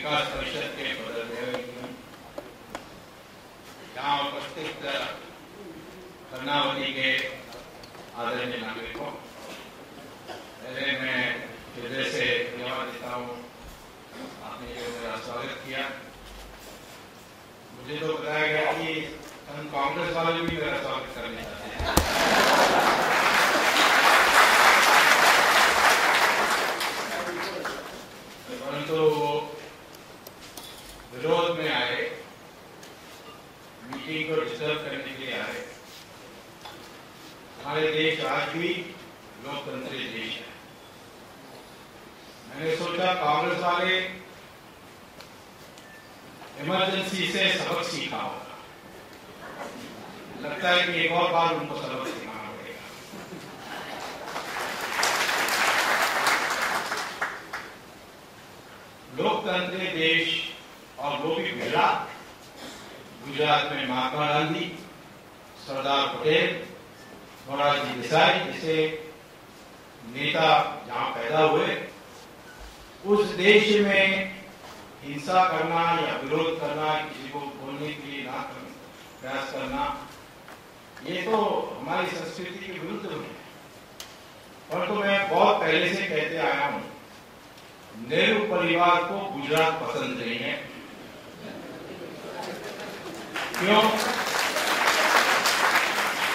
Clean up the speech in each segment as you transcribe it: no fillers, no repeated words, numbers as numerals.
विकास परिषद के पदाधिकारी, यहाँ उपस्थित कर्नावती के आदरणीय नागरिकों, पहले मैं हृदय से धन्यवाद देता हूँ आपने जो मेरा स्वागत किया। मुझे तो बताया गया कि हम कांग्रेस वाले भी मेरा स्वागत करने चाहते हैं, परंतु विरोध में आए, मीटिंग को डिस्टर्ब करने के लिए आए। हमारे देश आज भी लोकतंत्री देश है। मैंने सोचा कांग्रेस वाले इमरजेंसी से सबक सीखा होगा, लगता है कि एक और बार उनको सबक सीखना पड़ेगा। लोकतंत्री देश और वो भी गुजरात में महात्मा गांधी, सरदार पटेल, मोरारजी देसाई जैसे नेता जहां पैदा हुए, उस देश में हिंसा करना या विरोध करना, किसी को बोलने के लिए ना प्रयास करना, ये तो हमारी संस्कृति के विरुद्ध है। परंतु मैं बहुत पहले से कहते आया हूं, नेहरू परिवार को गुजरात पसंद नहीं है। क्यों?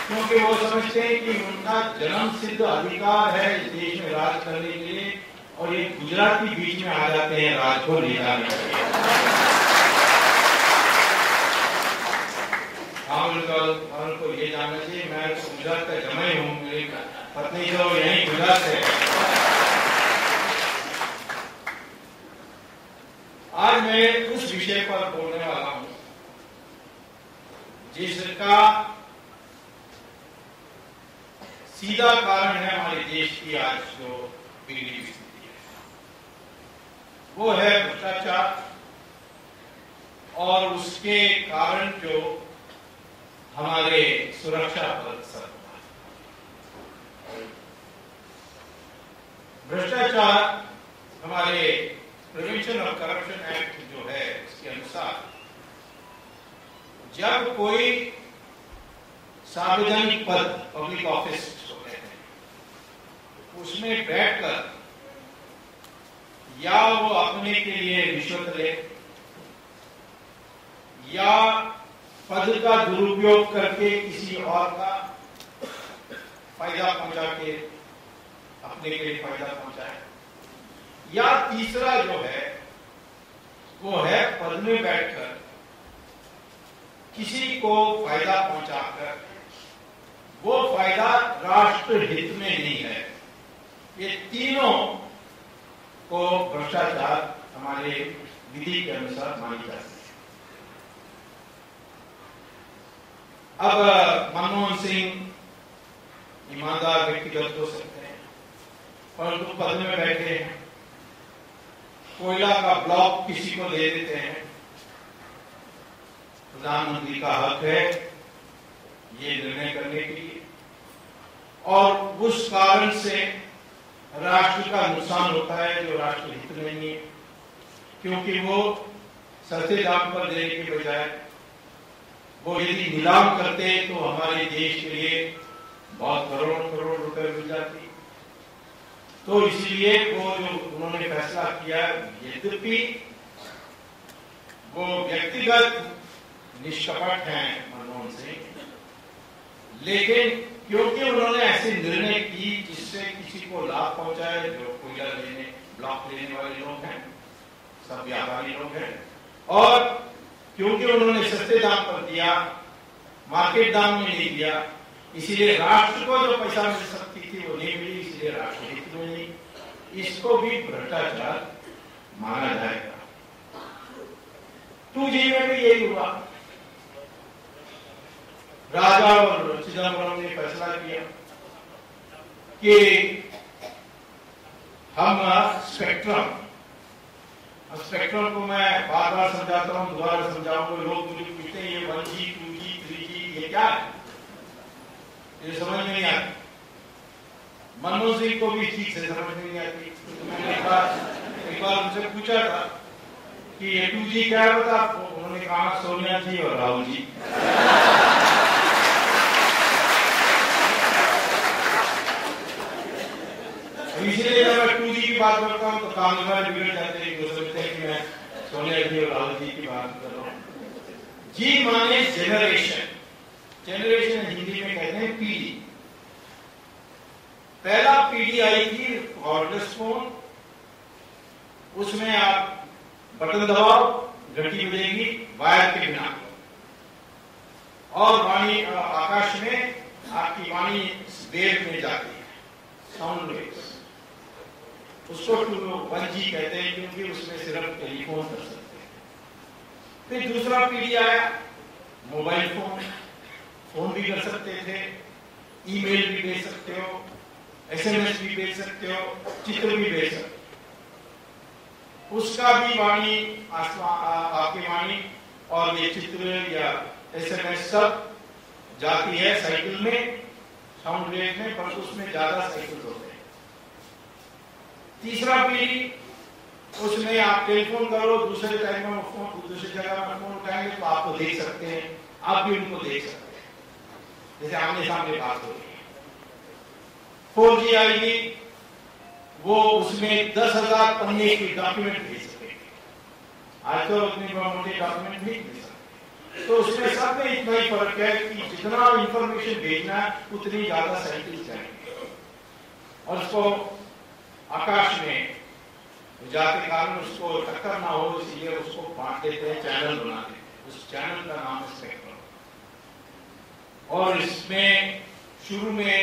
क्योंकि वो समझते हैं कि उनका जन्म सिद्ध अधिकार है इस देश में राज करने के लिए, और ये गुजरात के बीच में आ जाते हैं राज को ले जाने के लिए। हम को ये जानना चाहिए, मैं तो गुजरात का जमाई हूँ, मेरी पत्नी तो यही गुजरात है। आज मैं उस विषय पर बोलने वाला हूं जिसका सीधा कारण है हमारे देश की आज जो बिगड़ी स्थिति है, वो है भ्रष्टाचार, और उसके कारण जो हमारे सुरक्षा बल सर भ्रष्टाचार। हमारे प्रिवेंशन ऑफ करप्शन एक्ट जो है उसके अनुसार जब कोई सार्वजनिक पद, पब्लिक ऑफिस होते हैं, उसमें बैठकर या वो अपने के लिए रिश्वत ले या पद का दुरुपयोग करके किसी और का फायदा पहुंचा के अपने के लिए फायदा पहुंचाए, या तीसरा जो है वो है पद में बैठकर किसी को फायदा पहुंचाकर वो फायदा राष्ट्र हित में नहीं है। ये तीनों को भ्रष्टाचार हमारे विधि के अनुसार मानी जाती है। अब मनमोहन सिंह ईमानदार व्यक्तिगत हो सकते हैं, परंतु पद में बैठे हैं, कोयला का ब्लॉक किसी को दे देते हैं, प्रधानमंत्री का हक है ये निर्णय करने के लिए, और उस कारण से राष्ट्र का नुकसान होता है जो राष्ट्र हित में नहीं है, क्योंकि वो सस्ते दाम पर देने के बजाय वो यदि नीलाम करते तो हमारे देश के लिए बहुत करोड़ करोड़ रुपए मिल जाती। तो इसलिए वो जो उन्होंने फैसला किया, यद्यपि वो व्यक्तिगत निष्कपट हैं मनमोहन सिंह, लेकिन क्योंकि उन्होंने ऐसे निर्णय की जिससे किसी को लाभ पहुंचाए, जो कोयला लेने, ब्लॉक लेने वाले लोग हैं, सब व्यापारी लोग हैं, और क्योंकि उन्होंने सस्ते दाम पर दिया, मार्केट दाम में नहीं दिया, इसीलिए राष्ट्र को जो पैसा मिल सकती थी वो नहीं मिली, इसलिए राष्ट्र हित में नहीं, इसको भी भ्रष्टाचार माना जाएगा। 2G में भी यही हुआ। राजा और चिदंबरम ने फैसला किया कि हम स्पेक्ट्रम को मैं बार बार समझाता हूं, दोबारा समझाऊंगा। लोग मुझे पूछते हैं ये 1G 2G 3G ये क्या है, ये समझ में नहीं आता। मनमोहन सिंह को भी ठीक से समझ में नहीं आती। तो मैंने एक बार उनसे पूछा था कि ये 2G क्या है बता। उन्होंने कहा सोनिया जी और राहुल जी। इसीलिए जब मैं 2G की बात करता हूँ तो कामगार बिगड़ जाते हैं, वो सोचते हैं कि मैं सोनिया जी और राहुल जी की बात कर रहा हूँ। जी माने जेनरेशन, जेनरेशन हिंदी में कहते हैं पीढ़ी। पहला पीढ़ी आई थी कॉर्डलेस फोन, उसमें आप बटन दबाओ, घंटी बजेगी वायर के बिना, और वाणी आकाश में आपकी वाणी वेव में जाती है, साउंड वेव्स। उसको 1G कहते हैं क्योंकि उसमें सिर्फ टेलीफोन कर सकते हैं। फिर दूसरा पीढ़ी आया मोबाइल फोन, फोन भी कर सकते थे, ईमेल भी भेज सकते हो, SMS भी भेज सकते हो, चित्र भी भेज सकते हो। उसका भी वाणी आपकी वाणी और ये चित्र या SMS सब जाती है साइकिल में, साउंड वेव में, पर उसमें ज्यादा साइकिल होते हैं। तीसरा पीढ़ी, उसमें आप टेलीफोन करो, दूसरे टाइम में फोन, दूसरी जगह में फोन उठाएंगे तो आपको देख सकते हैं, आप भी उनको देख सकते हैं, जैसे आमने सामने बात हो रही है। 4G आएगी, वो उसमें 10,000 पन्ने की डॉक्यूमेंट भेज सके। आज तो उतनी मोटे डॉक्यूमेंट नहीं भेज सकते, तो उसमें सब में इतना ही फर्क है कि जितना इंफॉर्मेशन भेजना है उतनी ज्यादा साइकिल चाहिए, और उसको आकाश में जाते कारण उसको टक्कर ना हो, इसलिए उसको बांट देते हैं, चैनल बना देते हैं। उस चैनल का नाम है स्पेक्ट्रम। और इसमें शुरू में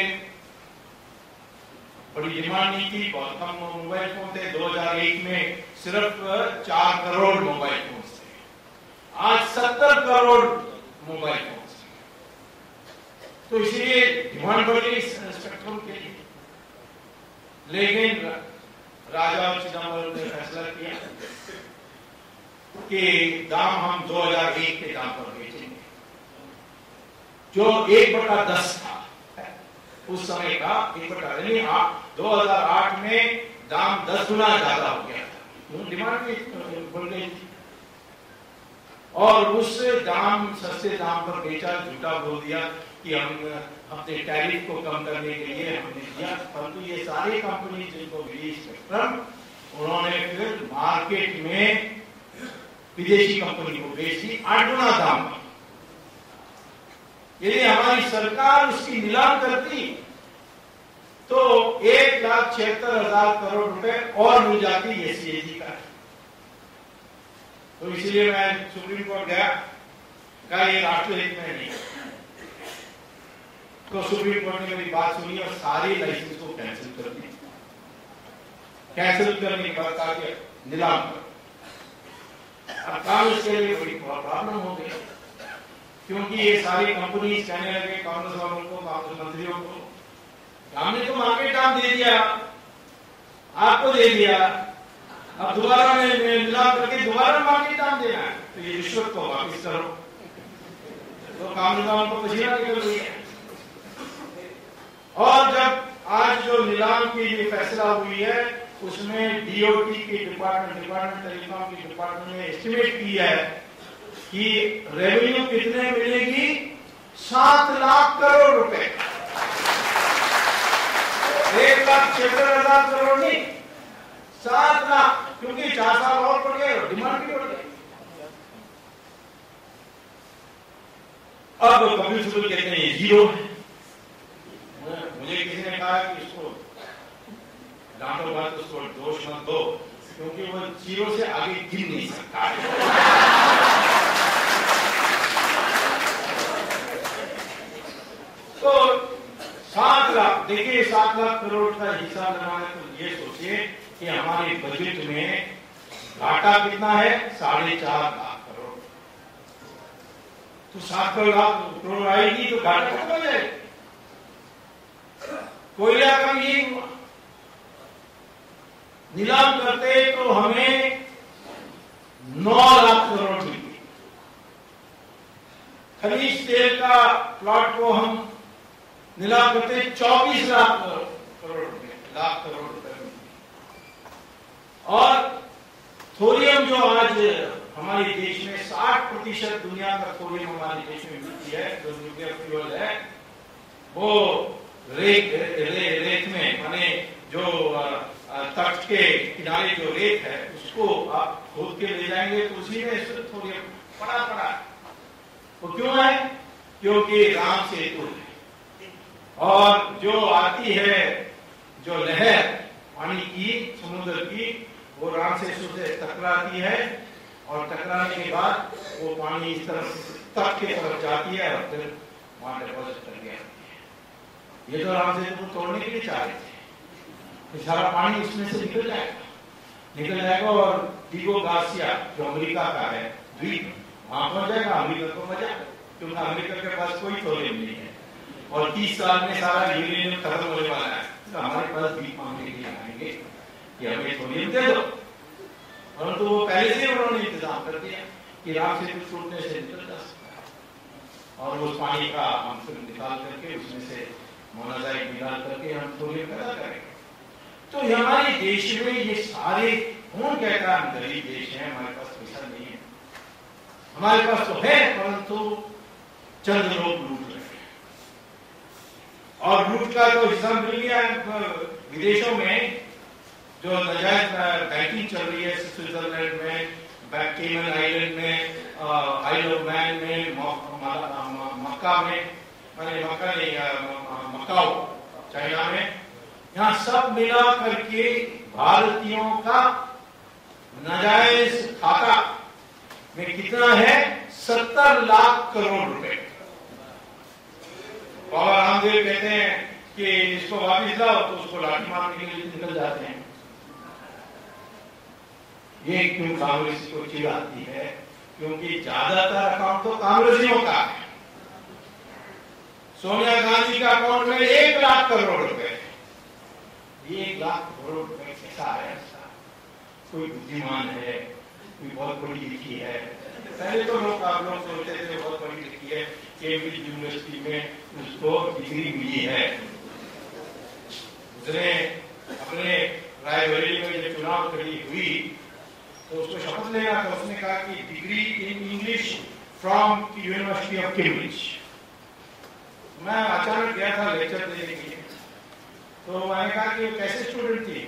बड़ी डिमांड नहीं थी, बहुत कम मोबाइल फोन थे। 2001 में सिर्फ 4 करोड़ मोबाइल फोन थे, आज 70 करोड़ मोबाइल फोन थे। तो इसलिए डिमांड बढ़ गई स्पेक्ट्रम के लिए। लेकिन राजा और चिदम्बरम ने फैसला किया कि दाम हम 2001 के दाम पर बेचेंगे, जो 1/10 था उस समय का। 2008 में दाम 10 गुना ज्यादा हो गया था, डिमांड भी बढ़ गई थी, और उस दाम, सस्ते दाम पर बेचा, झूठा बोल दिया कि हम अपने टैरिफ को कम करने के लिए हमने दिया। परंतु ये सारी कंपनी जिनको मिली स्पेक्ट्रम, उन्होंने फिर मार्केट में विदेशी कंपनी को बेची 8 गुना दाम पर। यदि हमारी सरकार उसकी नीलाम करती तो 1,76,000 करोड़ रुपए और मिल जाती है CAG का। तो इसलिए मैं सुप्रीम कोर्ट गया, कहा ये राष्ट्रहित में नहीं। तो सुप्रीम कोर्ट ने मेरी बात सुनी और सारे लाइसेंस को कैंसिल कर दिया। कैंसिल करने के बाद कहा कि नीलाम कर। अब कांग्रेस के लिए बड़ी प्रॉब्लम हो गई, क्योंकि ये सारी कंपनी कहने लगे कांग्रेस वालों को, कांग्रेस मंत्रियों को, हमने तो मार्केट दाम दे दिया, आपको दे दिया, अब दोबारा नीलाम करके दोबारा मार्केट दाम देना है, तो ये रिश्वत को वापिस करो। तो कांग्रेस वालों को पसीना निकल रही है। और जब आज जो नीलाम की ये फैसला हुई है, उसमें DOT की डिपार्टमेंट टेलीकॉम की डिपार्टमेंट ने एस्टिमेट किया है कि रेवेन्यू कितने मिलेगी, 7 लाख करोड़ रुपए। 1,76,000 करोड़ नहीं, 7 लाख, क्योंकि 4 साल और बढ़ गए, डिमांड भी बढ़ गई। अब कपिल सिब्बल कहते हैं ये जीरो है। मुझे किसी ने कहा कि इसको डांटो मत, उसको दोष मत दो, क्योंकि वो जीरो से आगे गिर नहीं सकता है। तो 7 लाख, देखिए 7 लाख करोड़ का हिसाब लगाना, तो ये सोचिए कि हमारे बजट में घाटा कितना है, 4.5 लाख करोड़। तो 7 लाख करोड़ आएगी तो घाटा कितना जाएगा। कोयला का भी यही हुआ, नीलाम करते तो हमें 9 लाख करोड़ मिली। खनिज तेल का प्लॉट को हम नीलाम करते 24 लाख करोड़ रुपए। और थोरियम जो आज हमारे देश में 60% दुनिया का थोरियम हमारे देश में मिलती है, जो न्यूक्लियर फ्यूल है, वो रेत में, माने जो तट के किनारे जो रेत है उसको आप खोद के ले जाएंगे तो उसी में सिर्फ थोरियम पड़ा है। वो क्यों है? क्योंकि राम सेतु है, और जो आती है जो लहर पानी की, समुद्र की, वो राम सेतु से टकराती है, और टकराने के बाद वो पानी इस तरफ तट के तरफ जाती है और फिर वहां डिपॉजिट कर दिया। ये तो राम सेतु को तोड़ने के लिए चाह रहे थे, तो सारा पानी इसमें से निकल जाएगा और डिगो गार्सिया जो अमेरिका का है द्वीप, वहां पहुंच जाएगा। अमेरिका को मजा, क्योंकि अमेरिका के पास कोई थोरियम नहीं है और 30 साल में सारा यूरेनियम खत्म होने वाला है, तो हमारे पास द्वीप मांगने के लिए आएंगे कि हमें थोरियम दे दो। परंतु वो पहले से उन्होंने इंतजाम कर दिया कि राम सेतु टूटने से निकल जा सकता है, और उस पानी का हम फिर निकाल करके उसमें से मोनाजाइट निकाल करके हम थोरियम पैदा करेंगे। तो हमारे देश में ये सारे, कौन कहता है हम गरीब देश है, हमारे पास पैसा नहीं है? हमारे पास तो है, परंतु चंद लोग लूट रहे हैं, और लूट का तो हिसाब मिल गया विदेशों में। जो नाजायज बैंकिंग चल रही है स्विट्जरलैंड में, केमन आइलैंड में, आइल ऑफ मैन में, मक्का में, माने मक्का नहीं, मकाओ चाइना में, यहाँ सब मिला करके भारतीयों का नाजायज खाता में कितना है? 70 लाख करोड़ रुपए। बाबा रामदेव कहते हैं कि इसको वापिस लाओ, तो उसको लाठी मारने के लिए निकल जाते हैं। ये क्यों कांग्रेस को चिढ़ आती है? क्योंकि ज्यादातर अकाउंट तो कांग्रेसियों का है। सोनिया गांधी का अकाउंट में 1 लाख करोड़ रुपए, 1 लाख करोड़ रुपए कैसा है? कोई बुद्धिमान है, कोई बहुत पढ़ी लिखी है? पहले तो आप लोग सोचते थे बहुत पढ़ी लिखी है, केम्ब्रिज यूनिवर्सिटी में उसको डिग्री मिली है। उसने अपने रायबरेली में जब चुनाव खड़ी हुई तो उसको शपथ लेना था, उसने कहा कि degree in English from university of Cambridge. मैं अचानक गया था लेक्चर देने के लिए, तो मैंने कहा कि कैसे स्टूडेंट थी?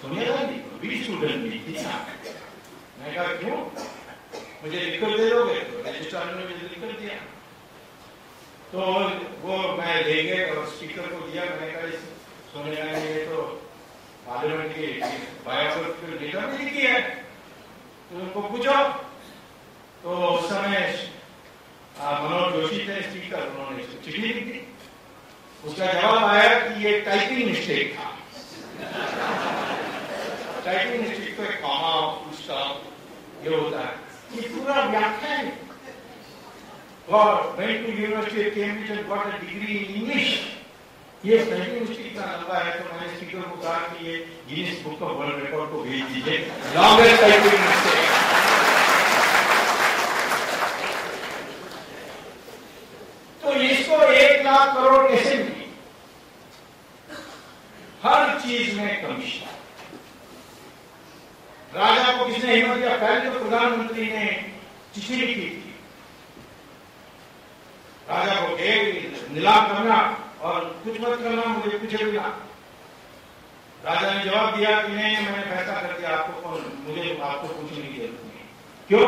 सोनिया गांधी भी स्टूडेंट भी थी। मैंने कहा क्यों? मुझे लिखकर दे दोगे? तो रजिस्ट्रार ने मुझे लिखकर दिया, तो वो मैं ले गए और स्पीकर को दिया। मैंने कहा सोनिया गांधी ने तो पार्लियामेंट की बायोग्राफी लेटर भी लिखी है, तो उनको पूछो। तो उस समय मनोज जोशी थे स्पीकर, उन्होंने चिट्ठी लिखी। उसका जवाब आया कि ये टाइपिंग मिस्टेक था। टाइपिंग मिस्टेक तो एक कॉमा उसका ये होता है, ये पूरा व्याख्यान। went to University of Cambridge and got a degree in English। ये टाइपिंग मिस्टेक का लंबा है, तो मैंने स्पीकर को कहा कि ये Guinness book of world record को भेज दीजिए, लॉन्गेस्ट टाइपिंग मिस्टेक। तो इसको 1 लाख करोड़ कैसे मिली? हर चीज में कमीशन। राजा को किसने हिम्मत दिया? पहले तो प्रधानमंत्री ने चिट्ठी लिखी थी राजा को, नीलाम करना और कुछ मत करना, मुझे पूछे बिना। राजा ने जवाब दिया कि नहीं, मैंने फैसला कर दिया, आपको पूछने की जरूरत नहीं। क्यों?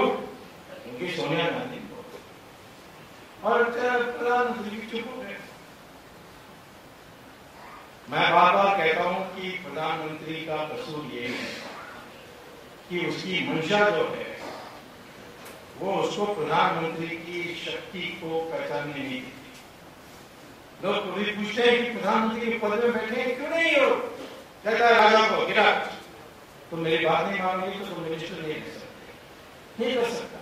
क्योंकि सोनिया गांधी और प्रधानमंत्री चुप हो गए। मैं बार बार कहता हूं कि प्रधानमंत्री का कसूर ये है कि उसकी मंशा जो है वो उसको प्रधानमंत्री की शक्ति को पहचानने नहीं देती। लोग कभी पूछते हैं कि प्रधानमंत्री के पद में बैठे क्यों नहीं हो? कहता है राजा को गिरा, तुम मेरी बात नहीं मानोगे तो तुम मिनिस्टर नहीं कर सकते, नहीं कर सकता।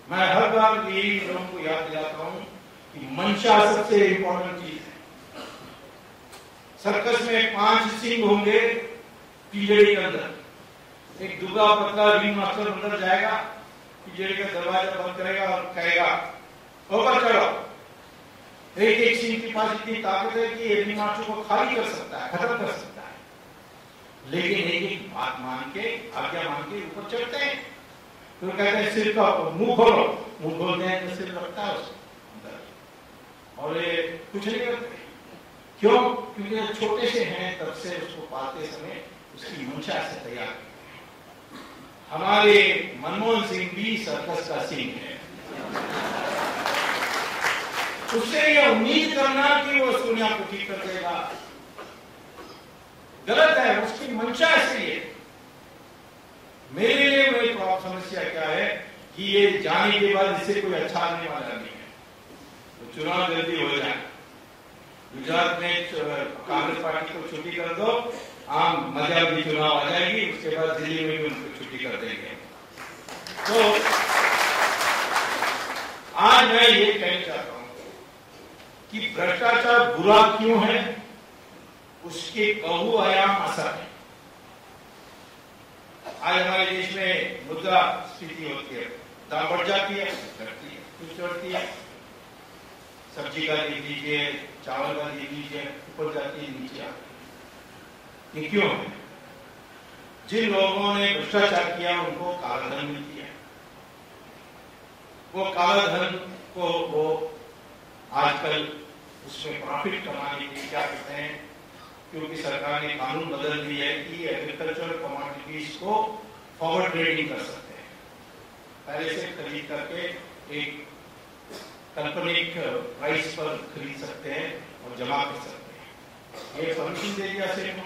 मैं हर बार यही लोगों को याद दिलाता हूं कि मंशा सबसे इंपॉर्टेंट चीज है। सर्कस में 5 सिंह होंगे पिंजरे के अंदर। एक दुबला पतला रिंग मास्टर अंदर जाएगा, पिंजरे का दरवाजा बंद करेगा और कहेगा ऊपर चढ़ो। एक सिंह के पास इतनी ताकत है कि रिंग मास्टर को खाली कर सकता है, खत्म कर सकता है। लेकिन एक एक बात मान के, आज्ञा मान के ऊपर चढ़ते हैं। तो कहते हैं सिर का मुंह खोलो, मुंह खोलते हैं तो सिर लगता है उसको और ये कुछ नहीं करते। क्यों? क्योंकि छोटे से हैं, तब से उसको पालते समय उसकी मंशा से तैयार। हमारे मनमोहन सिंह भी सर्कस का सिंह है। उससे ये उम्मीद करना कि वो इस दुनिया को ठीक कर देगा गलत है। उसकी मंशा ऐसी है। मेरे लिए मेरी समस्या क्या है कि ये जाने के बाद इससे कोई अच्छा आने वाला नहीं है। तो चुनाव जल्दी हो जाए। गुजरात में कांग्रेस पार्टी को छुट्टी कर दो, आम मजा भी चुनाव आ जाएगी, उसके बाद दिल्ली में भी उनको छुट्टी कर देंगे। तो आज मैं ये कहना चाहता हूं कि भ्रष्टाचार बुरा क्यों है, उसके बहुआयाम असर है। आज हमारे देश में मुद्रा स्फीति होती है, दाम बढ़ जाती है, घटती है, कुछ बढ़ती है। सब्जी का ले लीजिए, चावल का ले लीजिए, ऊपर जाती है, नीचे आती है। ये क्यों है? जिन लोगों ने भ्रष्टाचार किया उनको काला धन मिलती है। वो काला धन को वो आजकल उसमें प्रॉफिट कमाने के लिए क्या करते हैं, क्योंकि सरकार ने कानून बदल दिया है कि एग्रीकल्चर कमोडिटीज को फॉरवर्ड ट्रेडिंग कर सकते हैं। पहले से खरीद करके एक काल्पनिक प्राइस पर खरीद सकते हैं और जमा कर सकते हैं। ये परमिशन दे दिया सेठ को,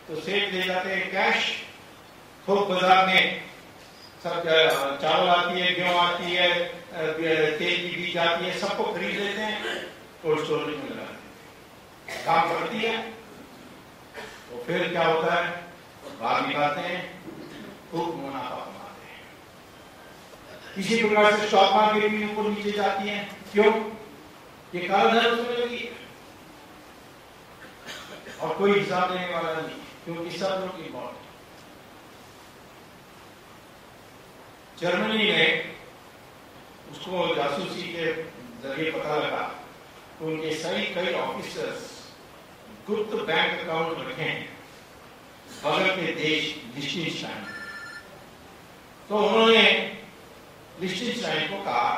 तो सेठ ले जाते हैं कैश। थोक बाजार में सब चावल आती है, गेहूं आती है, तेल की बीज आती है, सबको खरीद लेते हैं, कोल्ड स्टोरेज में लगा देते हैं। काम करती है तो फिर क्या होता है, बाहर निकालते हैं, खूब मुनाफा कमाते हैं। इसी प्रकार से स्टॉक मार्केट भी ऊपर नीचे जाती है। क्यों? ये काला धन उसमें लगी है और कोई हिसाब देने वाला नहीं, क्योंकि सब लोग इन्वॉल्व। जर्मनी में उसको जासूसी के जरिए पता लगा तो उनके सही कई ऑफिसर्स गुप्त बैंक अकाउंट रखे हैं बगल के देश लिechtenstein। तो उन्होंने लिechtenstein को कहा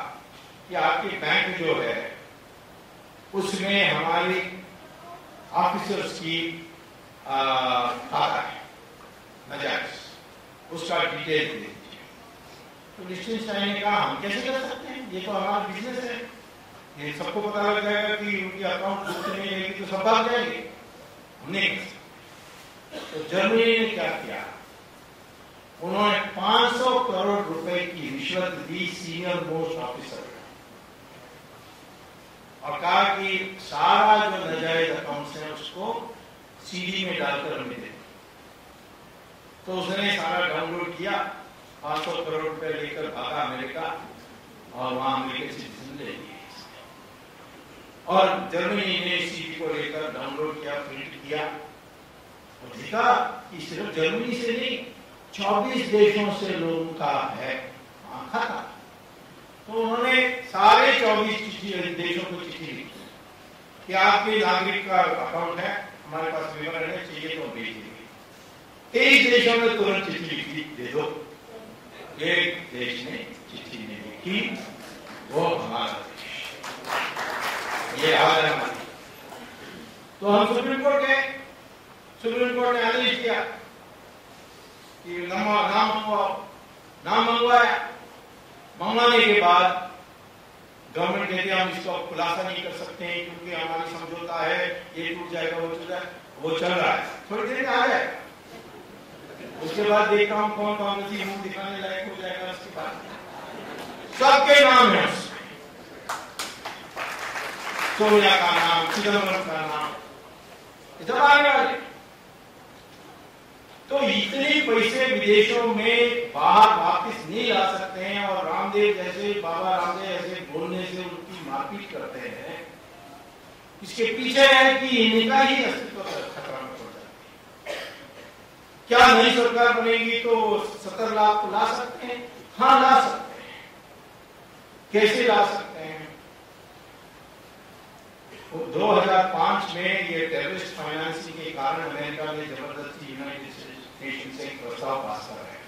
कि आपके बैंक जो है उसमें हमारी ऑफिसर्स की खाता है नाजायज, उसका डिटेल दे दीजिए। तो लिechtenstein ने कहा हम कैसे कर सकते हैं, ये तो हमारा बिजनेस है, ये सबको पता लग जाएगा कि उनकी अकाउंट गुप्त में रहेगी तो सब भाग जाएंगे, हम नहीं कर सकते। तो जर्मनी ने क्या किया, उन्होंने 500 करोड़ रुपए की रिश्वत दी सीनियर मोस्ट ऑफिसर और कहा कि सारा जो नाजायज अकाउंट्स है उसको सीडी में डालकर हमें दे। तो उसने सारा डाउनलोड किया, 500 करोड़ रुपए लेकर भागा अमेरिका और वहां अमेरिकी सिटीजन ले लिए और जर्मनी ने सीडी को लेकर डाउनलोड किया, प्रिंट किया और देखा कि सिर्फ जर्मनी से नहीं 24 देशों से लोगों का है खाता। तो उन्होंने सारे 24 देशों को चिट्ठी लिखी कि आपके नागरिक का अकाउंट है, हमारे पास विवरण है, चाहिए तो भेज देंगे। 23 देशों में तुरंत चिट्ठी लिखी दे दो। एक देश ने चिट्ठी नहीं लिखी, वो हमारा देश, ये हाल है हमारी। तो हम सुप्रीम कोर्ट गए, सुप्रीम कोर्ट ने आदेश दिया कि नाम मंगवाया। मंगवाने के बाद गवर्नमेंट कहती है हम इसको खुलासा नहीं कर सकते हैं क्योंकि हमारी समझौता है, ये टूट जाएगा, वो टूट जाएगा, वो चल रहा है, थोड़ी देर में आ जाएगा। उसके बाद देखता हूं कौन कौन सी मुंह दिखाने लायक हो जाएगा। उसके बाद सबके नाम है, सोनिया का नाम, चिदम्बरम का नाम, जब आने वाले। तो इतने पैसे विदेशों में बाहर वापस नहीं ला सकते हैं और रामदेव जैसे, बाबा रामदेव ऐसे बोलने से उनकी मारपीट करते हैं। इसके पीछे है कि इनका ही अस्तित्व खतरा में पड़ जाता है। क्या नई सरकार बनेगी तो 70 लाख को ला सकते हैं? हाँ, ला सकते हैं। कैसे ला सकते हैं? 2005 में ये टेररिस्ट फाइनेंसिंग के कारण अमेरिका ने जबरदस्ती यूनाइटेड स्टेट्स नेशन से एक प्रस्ताव पास कर रहे हैं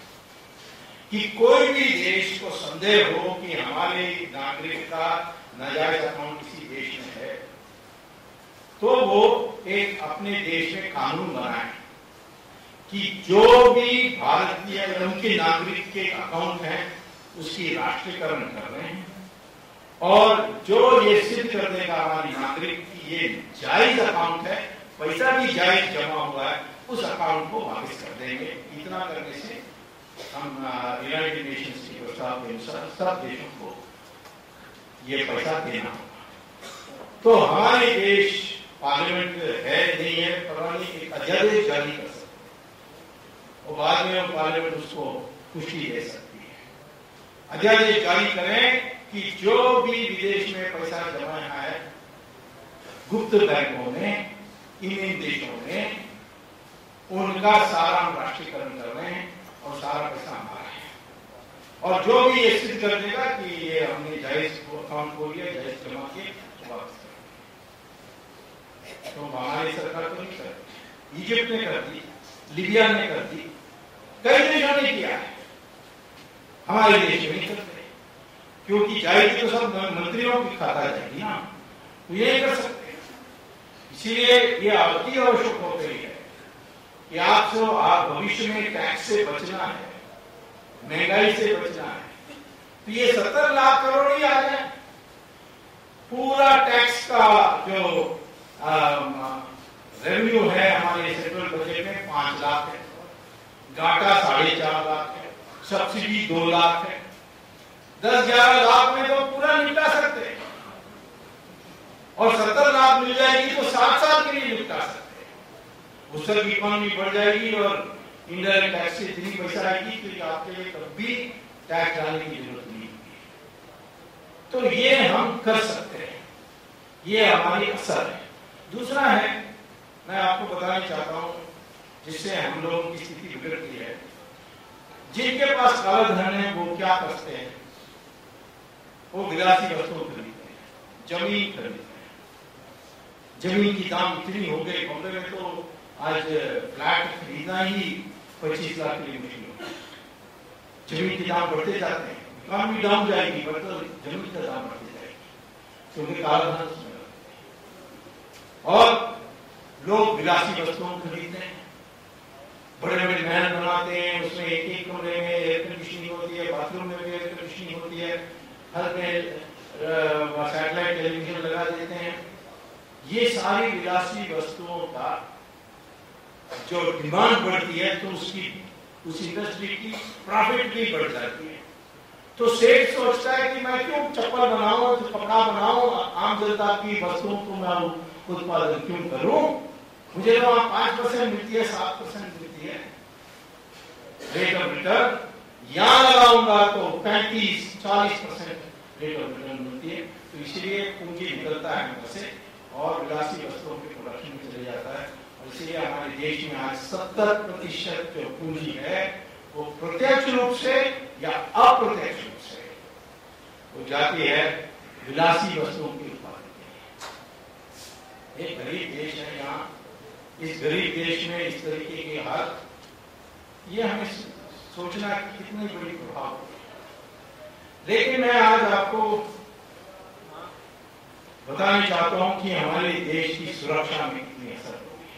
कि कोई भी देश को संदेह हो कि हमारे नागरिक का नाजायज अकाउंट किसी देश में है, तो वो एक अपने देश में कानून बनाए कि जो भी भारतीय उनके नागरिक के अकाउंट हैं उसकी राष्ट्रीयकरण कर रहे हैं, और जो ये सिद्ध कर देगा हमारी नागरिक की ये जायज अकाउंट है, पैसा भी जायज जमा हुआ है, उस अकाउंट को वापस कर देंगे। इतना करने से हम यूनाइटेड नेशंस के प्रस्ताव के अनुसार सब देशों को ये पैसा देना होगा। तो हमारे देश पार्लियामेंट है नहीं है पता नहीं, एक अध्यादेश जारी कर सकते हैं और बाद में पार्लियामेंट उसको पुष्टि दे सकती है। अध्यादेश जारी करें कि जो भी विदेश में पैसा जमा है गुप्त बैंकों में, इन देशों में, उनका सारा हम राष्ट्रीयकरण कर रहे हैं और सारा पैसा हमारा है। और जो भी ये सिद्ध कर देगा कि ये हमने जायज अकाउंट खोल लिया, जायज जमा किए, वापस तो हमारी सरकार तो नहीं कर रही, इजिप्ट ने कर दी, लीबिया ने कर दी, कई देशों ने किया है, हमारे देश में नहीं करते क्योंकि जाएगी तो सब मंत्रियों की खाता जाएगी ना, तो ये नहीं कर सकते। इसीलिए ये अति आवश्यक हो गई है कि आप भविष्य में टैक्स से बचना है, महंगाई से बचना है, तो ये 70 लाख करोड़ ही आ जाए। पूरा टैक्स का जो रेवेन्यू है हमारे सेंट्रल बजट में 5 लाख है, घाटा 4.5 लाख है, सब्सिडी 2 लाख है, 10-11 लाख में तो पूरा निपटा सकते हैं, और 70 लाख मिल जाएगी तो 7 साल के लिए निपटा सकते हैं। उससे भी इकोनॉमी बढ़ जाएगी और इंडायरेक्ट टैक्स से इतनी पैसा आएगी कि आपके लिए कभी टैक्स डालने की जरूरत नहीं होगी। तो ये हम कर सकते हैं, ये हमारी असर है। दूसरा है, मैं आपको बताना चाहता हूं जिससे हम लोगों की स्थिति बिगड़ती है, जिनके पास काला धन है वो क्या करते हैं, वो विलासी वस्तुओं खरीदते हैं, जमीन खरीदते हैं। जमीन की दाम इतनी हो गई, बॉम्बे में तो आज फ्लैट खरीदना ही 25 लाख के लिए मुश्किल हो गया। जमीन के दाम बढ़ते जाते हैं, इकोनॉमी डाउन जाएगी पर तो जमीन का दाम बढ़ते जाएगी, क्योंकि काला धन उसमें। और लोग विलासी वस्तुओं खरीदते हैं, बड़े बड़े महल बनाते हैं, उसमें एक कमरे में एयर कंडीशनिंग होती है, बाथरूम में भी एयर कंडीशनिंग होती है, हर में सैटेलाइट टेलीविजन लगा देते हैं। ये सारी विलासी वस्तुओं का जो डिमांड बढ़ती है तो उस इंडस्ट्री की प्रॉफिट भी बढ़ जाती है। तो सेठ सोचता है कि मैं क्यों चप्पल बनाऊं, कपड़ा बनाऊं, आम जनता की वस्तुओं को मैं उत्पादन क्यों करूं, मुझे तो 5% मिलती है, 7% मिलती है रेट ऑफ रिटर्न, यहां लगाऊंगा तो 35-40% रेट ऑफ रिटर्न मिलती है। तो इसलिए पूंजी निकलता है वहां से और विलासी वस्तुओं के प्रोडक्शन में चले जाता है, और इसलिए हमारे देश में आज 70% जो पूंजी है वो प्रत्यक्ष रूप से या अप्रत्यक्ष रूप से वो जाती है विलासी वस्तुओं के उत्पादन के लिए। एक गरीब देश है, यहाँ इस गरीब देश में इस तरीके के हाल, ये हमें सोचना कि कितनी बड़ी प्रभाव है। लेकिन मैं आज आपको बताना चाहता हूं कि हमारे देश की सुरक्षा में कितनी असर होगी।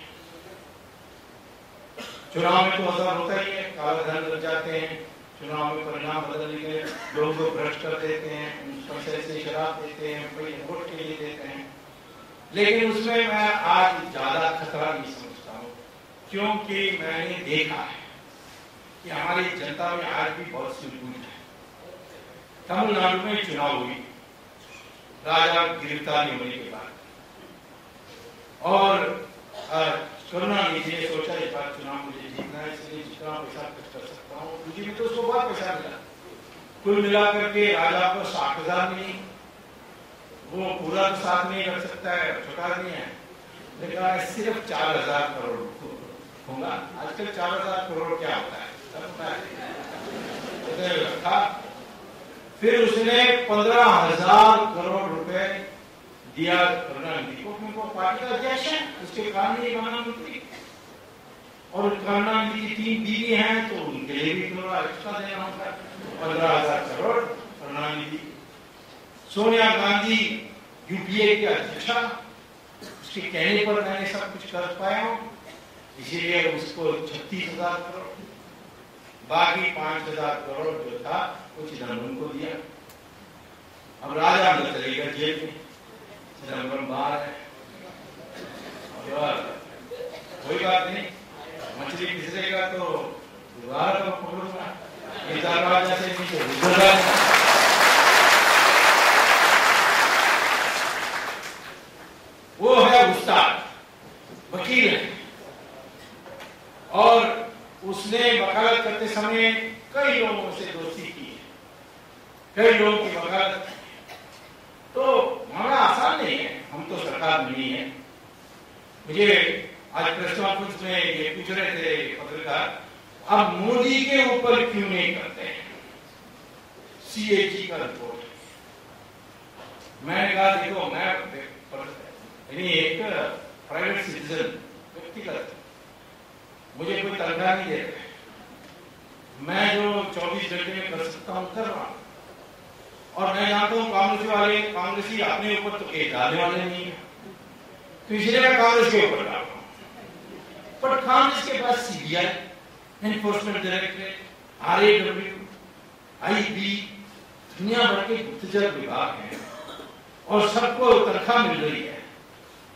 चुनाव में तो असर होता ही है, काला धन लग जाते हैं, चुनाव में परिणाम बदलने के लोग को भ्रष्ट कर देते हैं, पैसे से शराब देते हैं, कोई वोट के लिए देते हैं। लेकिन उसमें मैं आज ज्यादा खतरा नहीं समझता हूँ, क्योंकि मैंने देखा है कि हमारी जनता में आज भी बहुत सूझबूझ है। तमिलनाडु में चुनाव हुई राजा गिरफ्तारी होने के बाद, और करुणानिधि ने सोचा इस बार चुनाव मुझे जीतना है, इसलिए जितना पैसा खर्च कर सकता हूँ, मुझे भी तो उसको बहुत पैसा मिला। कुल मिलाकर के राजा को 60,000 मिली, वो पूरा तो साथ नहीं रख सकता है, छोटा नहीं है, लेकिन सिर्फ 4,000 करोड़ होगा। आजकल 4,000 करोड़ क्या होता है रखा। फिर उसने 15,000 करोड़ रुपए दिया करुणानिधि को, उनको पार्टी का अध्यक्ष है, उसके कारण ही बना मंत्री। और करुणानिधि की 3 बीवी हैं तो उनके लिए भी थोड़ा एक्स्ट्रा देना होगा, 15,000 करोड़ करुणानिधि। सोनिया गांधी यूपीए की अध्यक्षा, उसके कहने पर मैंने सब कुछ कर पाया हूं, इसीलिए उसको 36,000 करोड़, बाकी 5,000 करोड़ जो था वो चिदम्बरम को दिया। अब राजा अंदर चलेगा जेल में, चिदम्बरम बाहर है, और कोई बात नहीं, मछली फिसलेगा तो दोबारा तो पकड़ूंगा, दरवाजा से नीचे गुजर। वो है उस्ताद, वकील है, और उसने वकालत करते समय कई लोगों से दोस्ती की है, कई लोगों की वकालत, तो हमारा आसान नहीं है, हम तो सरकार में नहीं है। मुझे आज प्रेस कॉन्फ्रेंस में ये पूछ रहे थे पत्रकार, अब मोदी के ऊपर क्यों नहीं करते हैं सीएजी का रिपोर्ट। मैंने कहा देखो, मैं एक प्राइवेट सिटीजन, व्यक्तिगत, मुझे कोई तनख्वाह नहीं देता, मैं जो 24 घंटे में कर सकता हूं कर रहा हूं, और मैं जानता हूं कांग्रेसी अपने ऊपर तो केस डालने वाले नहीं है, तो इसलिए मैं कांग्रेस के ऊपर डाल रहा हूं। पर कांग्रेस के पास CBI, enforcement directorate, RAW, IB, दुनिया भर के गुप्तचर विभाग हैं, और सबको तनख्वाह मिल रही है।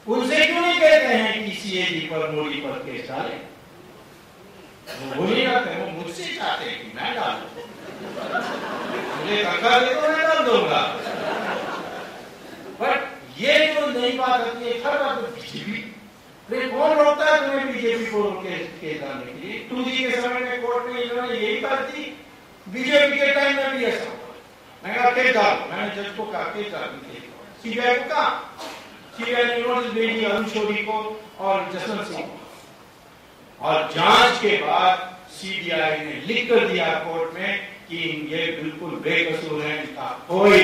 उनसे क्यों नहीं कहते हैं कि सीएजी पर, मोदी पर केस डालें? वो नहीं करते, वो मुझसे चाहते हैं कि मैं डाल दूं, मुझे तनख्वाह दे तो मैं डाल दूंगा। बट ये जो नई बात आती है, हर बात बीजेपी, कौन रोकता है तुम्हें बीजेपी को केस डालने के लिए? 2G के समय में कोर्ट में इन्होंने यही बात थी, बीजेपी के टाइम में भी ऐसा हुआ। मैं कहा केस डालो, मैंने जज को कहा केस डालने, सीबीआई को कहा, सीबीआई ने नोटिस भेजी अरुण शौरी को और जसवंत सिंह को, और जांच के बाद सीबीआई ने लिख कर दिया कोर्ट में कि ये बिल्कुल बेकसूर है, इनका कोई।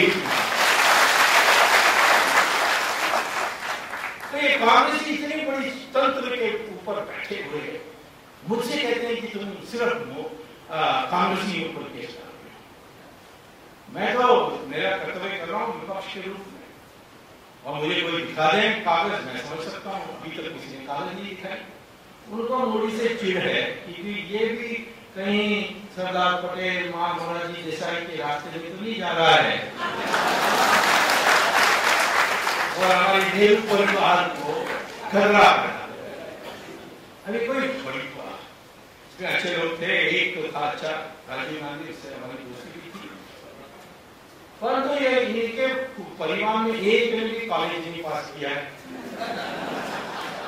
तो ये कांग्रेस की इतनी बड़ी तंत्र के ऊपर बैठे हुए हैं, मुझसे कहते हैं कि तुम सिर्फ कांग्रेसी ऊपर केस डाल रहे हो। मैं तो मेरा कर्तव्य कर रहा हूं विपक्ष के रूप में, और मुझे कोई दिखा दें कागज, मैं समझ सकता हूं, अभी तक किसी ने कागज नहीं दिखाए। उनको मोदी से चिढ़ है कि ये भी कहीं सरदार पटेल, मोरारजी देसाई के रास्ते में तो नहीं जा रहा है, और हमारे नेहरू परिवार को खतरा बना। अभी कोई बड़ी बात, इसमें अच्छे लोग थे, एक तो था अच्छा राजीव गांधी, उससे हमारी दोस्ती भी थी, परंतु ये इनके परिवार में एक ने भी कॉलेज नहीं पास किया है,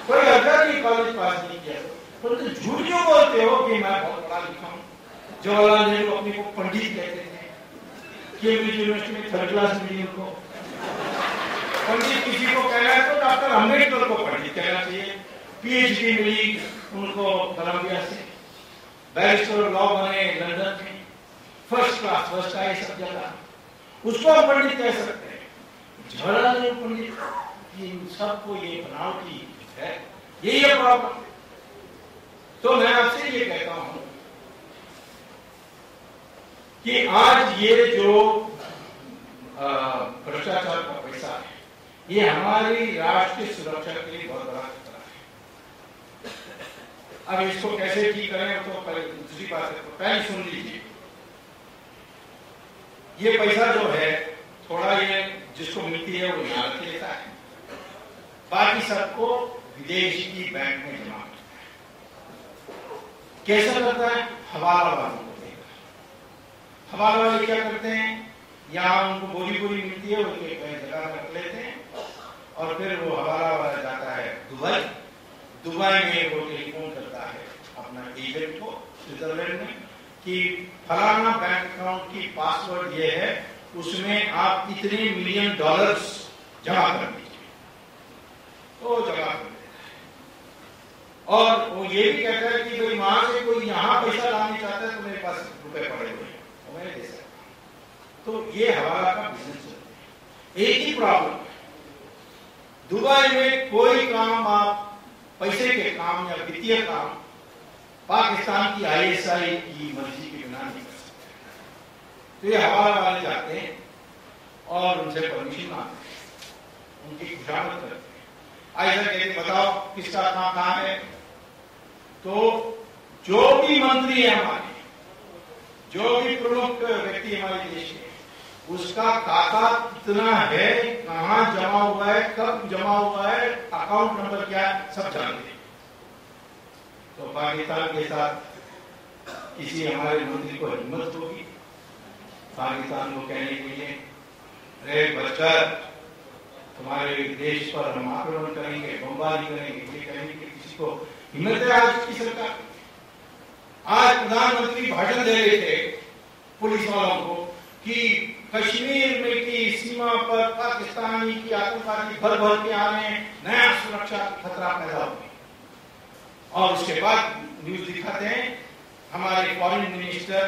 कोई अगर कॉलेज पास नहीं किया, परंतु झूठ क्यों बोलते हो कि मैं बहुत पढ़ा लिखा हूं? जवाहरलाल नेहरू अपने को पंडित कहते थे, केम्ब्रिज यूनिवर्सिटी में 3rd क्लास मिली उनको। पंडित किसी को कहना है तो डॉक्टर अम्बेडकर को पंडित कहना चाहिए। पीएचडी मिली उनको कोलंबिया से, बैरिस्टर लॉ बने लंदन में, 1st क्लास, फर्स्ट आए सब जगह, उसको हम पंडित कह सकते हैं। जवाहरलाल नेहरू पंडित, इन सबको ये बनावटी है, यही है प्रॉब्लम। तो मैं आपसे ये कहता हूं कि आज ये जो भ्रष्टाचार का पैसा है, ये हमारी राष्ट्रीय सुरक्षा के लिए बहुत बड़ा खतरा है। अब इसको कैसे ठीक करें तो पहले दूसरी बात है, तो पहले सुन लीजिए, ये पैसा जो है थोड़ा ये जिसको मिलती है वो यहाँ रख लेता है, बाकी सबको विदेशी की बैंक में जमा करता है। कैसा करता है? हवाला वालों को देगा। हवाला वाले क्या करते हैं, यहाँ उनको बोली मिलती है, उनके जगह रख लेते हैं, और फिर वो हवाला वाला जाता है दुबई में वो टेलीफोन करता है अपना एजेंट को स्विट्जरलैंड में कि फलाना बैंक अकाउंट की पासवर्ड ये है, उसमें आप इतने $1 मिलियन जमा कर दीजिए, तो जमा कर देता है। और वो ये भी कहता है कि भाई वहां से कोई यहाँ पैसा लाने चाहता है तो मेरे पास रुपए पड़े हुए हैं, तो मैं दे सकता हूं। तो ये हवाला का बिजनेस चलता है। एक ही प्रॉब्लम है, दुबई में कोई काम आप पैसे के काम या वित्तीय काम पाकिस्तान की ISI की मर्जी के बिना नहीं कर सकते। तो ये हवाला वाले जाते हैं और उनसे परमिशन मांगते हैं, उनकी खुशामद करते हैं, ऐसा कहते बताओ किसका कहाँ है। तो जो भी मंत्री है हमारे, जो भी प्रमुख व्यक्ति हमारे देश के, उसका खाता कितना है, कहां जमा हुआ है, कब जमा हुआ है, अकाउंट नंबर क्या है, सब जानते हैं। तो पाकिस्तान के साथ किसी हमारे मंत्री को हिम्मत होगी पाकिस्तान को कहने के लिए, अरे बचकर तुम्हारे देश पर हम आक्रमण करेंगे, बमबारी करेंगे, ये कहने की किसी को हिम्मत है आज की सरकार? आज प्रधानमंत्री भाषण दे रहे थे पुलिस वालों को कि कश्मीर में की सीमा पर पाकिस्तानी की आतंकवादी भर भर के आ रहे हैं, नया सुरक्षा खतरा पैदा हो गया। और उसके बाद न्यूज दिखाते हैं हमारे फॉरेन मिनिस्टर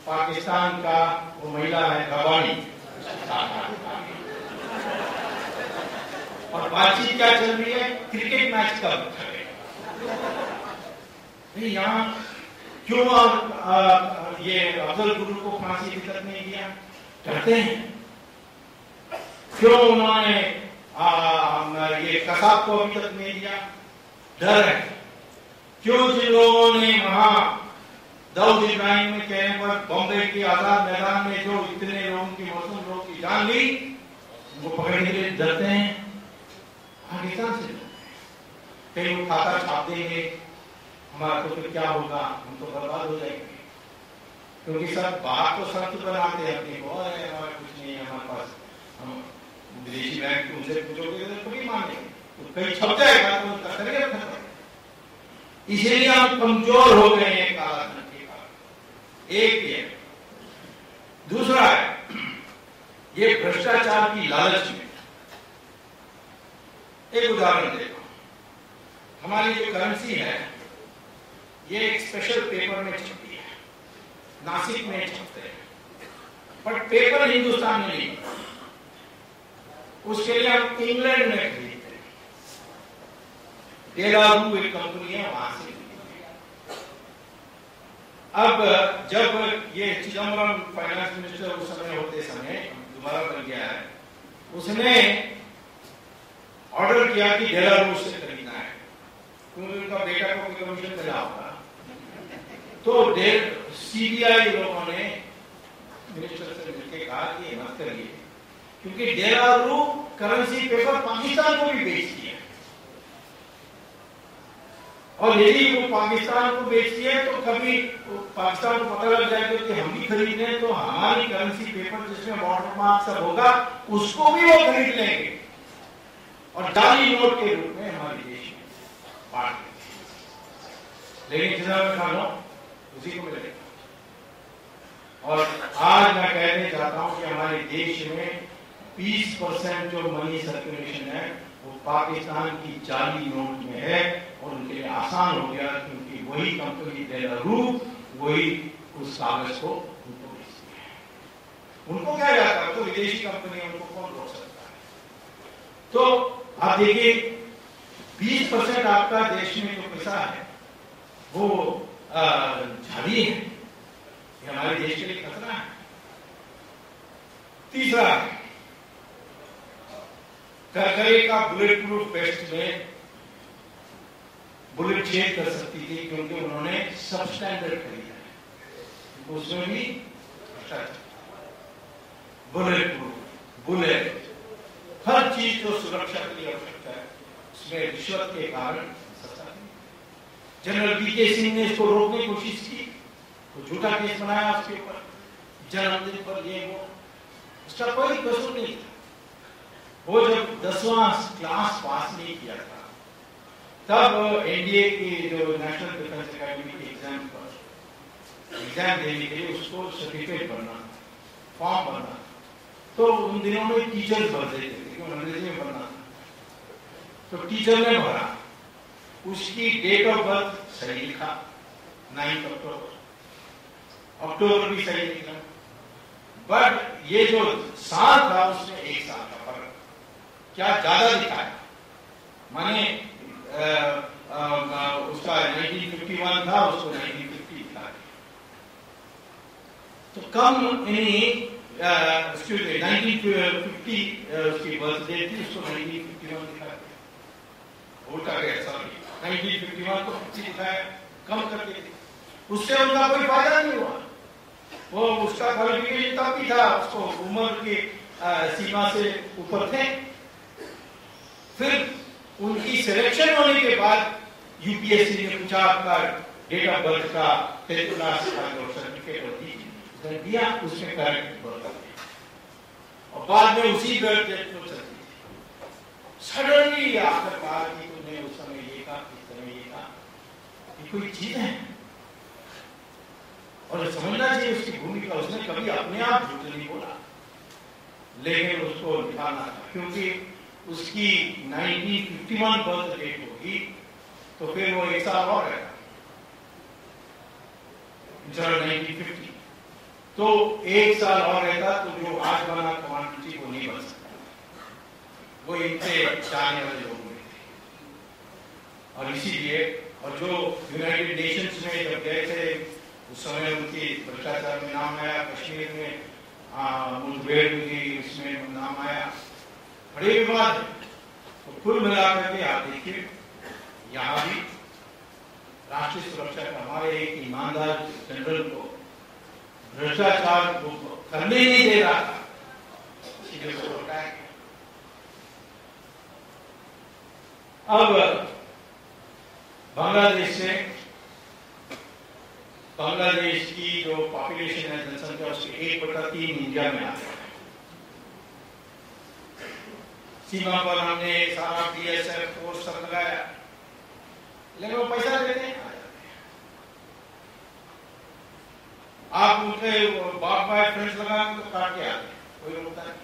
पाकिस्तान का वो महिला है रबानी, और बातचीत क्या चल रही है, क्रिकेट मैच का यहाँ क्यों ये अफजल गुरु को फांसी तक नहीं दिया, डरते हैं। क्यों उन्होंने ये कसाब को अभी तक नहीं दिया, डर है। क्यों जिन लोगों ने वहां दाऊद इब्राहिम में कहने पर बॉम्बे के आजाद मैदान में जो इतने लोगों की मौसम लोगों की जान ली, उनको पकड़ने के लिए डरते हैं। पाकिस्तान से कहीं वो खाता छाप देंगे, हमारा तो फिर क्या होगा, हम तो बर्बाद हो जाएंगे। क्योंकि सब बात तो संत बनाते हैं अपनी को, हमारा कुछ नहीं है हमारे पास, हम विदेशी बैंक उनसे पूछोगे तो भी मानेंगे, तो कहीं छप जाएगा तो उसका करेगा खत्म। इसलिए हम कमजोर हो गए हैं काला धन के कारण, एक ये। दूसरा है ये भ्रष्टाचार की लालच में। एक उदाहरण देता हूं, हमारी जो करेंसी है ये एक स्पेशल पेपर में छपती है, नासिक में छपते हैं, पर पेपर हिंदुस्तान में नहीं, उसके लिए हम इंग्लैंड में खरीदते हैं। डेलारू एक कंपनी है, वहां से। अब जब ये चिदम्बरम फाइनेंस मिनिस्टर उस समय होते समय दोबारा बन गया है, उसने ऑर्डर किया कि डेलारू से खरीदना है, क्योंकि उनका बेटा को कोई कमीशन मिला होगा। तो CBI लोगों ने मिनिस्टर से मिलकर कहा कि मत करिए, क्योंकि डेलारू करेंसी पेपर पाकिस्तान को भी बेचती है, और यदि वो पाकिस्तान को बेचती है तो कभी पाकिस्तान को पता लग जाएगा कि हम भी खरीद रहे हैं, तो हमारी करेंसी पेपर जिसमें वाटरमार्क सब होगा उसको भी वो खरीद लेंगे और जाली नोट के रूप में हमारे देश में बांट देंगे। लेकिन जितना मैं खा लो उसी को मिलेगा। और आज मैं कहने चाहता हूं कि हमारे देश में 20% जो मनी सर्कुलेशन है वो पाकिस्तान की जाली नोट में है, और उनके लिए आसान हो गया क्योंकि वही कंपनी डेलारू वही उस कागज को उनको बेचती है। उनको क्या जाता है, तो विदेशी कंपनी है, उनको कौन रोक सकता है। तो आप देखिए 20% आपका देश में जो पैसा है वो जाली है, ये हमारे देश के लिए खतरा है। तीसरा, करकरे का बुलेट प्रूफ वेस्ट में बुलेट छेद कर सकती थी, क्योंकि उन्होंने सब स्टैंडर्ड खरीदा है, उसमें भी बुलेट प्रूफ, बुलेट, हर चीज जो सुरक्षा के लिए आवश्यकता है उसमें रिश्वत के कारण सस्ता नहीं। जनरल VK सिंह ने इसको रोकने की कोशिश की, तो झूठा केस बनाया उसके ऊपर, जन्मदिन पर ये वो, उसका कोई कसूर नहीं था। वो जब 10वां क्लास पास नहीं किया था तब NDA की जो नेशनल डिफेंस एकेडमी के एग्जाम देने के लिए उसको सर्टिफिकेट भरना, फॉर्म भरना, तो उन दिनों में टीचर्स भर देते थे क्योंकि अंग्रेजी में भरना था। तो टीचर ने भरा, उसकी डेट ऑफ बर्थ सही लिखा 9 अक्टूबर भी सही लिखा, बट ये जो साल था उसमें 1 साल का फर्क, क्या ज्यादा दिखाया, माने उसका 1951 था, उसको 1950 था। तो कम एक्सक्यूज मी 1950 उसकी बर्थडे थी, उसको 1951 दिखा दिया, उल्टा गया, सॉरी 1951 को 50 दिखाया, कम कर दिया। उससे उनका कोई फायदा नहीं हुआ। वो उसका क्वालिफिकेशन तब भी था, उसको उम्र की सीमा से ऊपर थे। फिर उनकी सिलेक्शन होने के बाद यूपीएससी ने पूछा आपका डेट ऑफ बर्थ का 10th क्लास का जो सर्टिफिकेट होती है दिया, उसमें करेक्ट बर्थ और बाद में उसी बर्थ डेट को चलती थी। सडनली आकर कहा कि तुमने उस समय ये कहा, इस समय ये कहा, ये कोई चीज है और समझना चाहिए उसकी भूमिका। उसने कभी अपने आप झूठ नहीं बोला, लेकिन उसको निकालना था, क्योंकि उसकी 1951 बर्थ डेट होगी तो फिर वो एक साल और रहेगा, 1950। तो एक साल और रहता तो जो आज बना कमांडर चीफ वो नहीं बन सकता। वो इनसे चाहने वाले लोग में थे और इसीलिए, और जो यूनाइटेड नेशंस में जब गए थे उस समय उनकी भ्रष्टाचार में नाम आया, कश्मीर में मुठभेड़ हुई, उसमें नाम आया, बड़े विवाद है। तो कुल मिलाकर के आप देखिए, यहाँ भी राष्ट्रीय सुरक्षा का हमारे एक ईमानदार जनरल को भ्रष्टाचार करने नहीं दे रहा था, इसीलिए उसको हटाया गया। अब बांग्लादेश की जो पॉपुलेशन है, जनसंख्या, उसके 1/3 इंडिया में आता है। सीमा पर हमने सारा बीएसएफ फोर्स सब लगाया, लेकिन वो पैसा देते हैं, आप उनके बाप भाई फ्रेंड्स लगा तो काट के आते, कोई रोकता नहीं।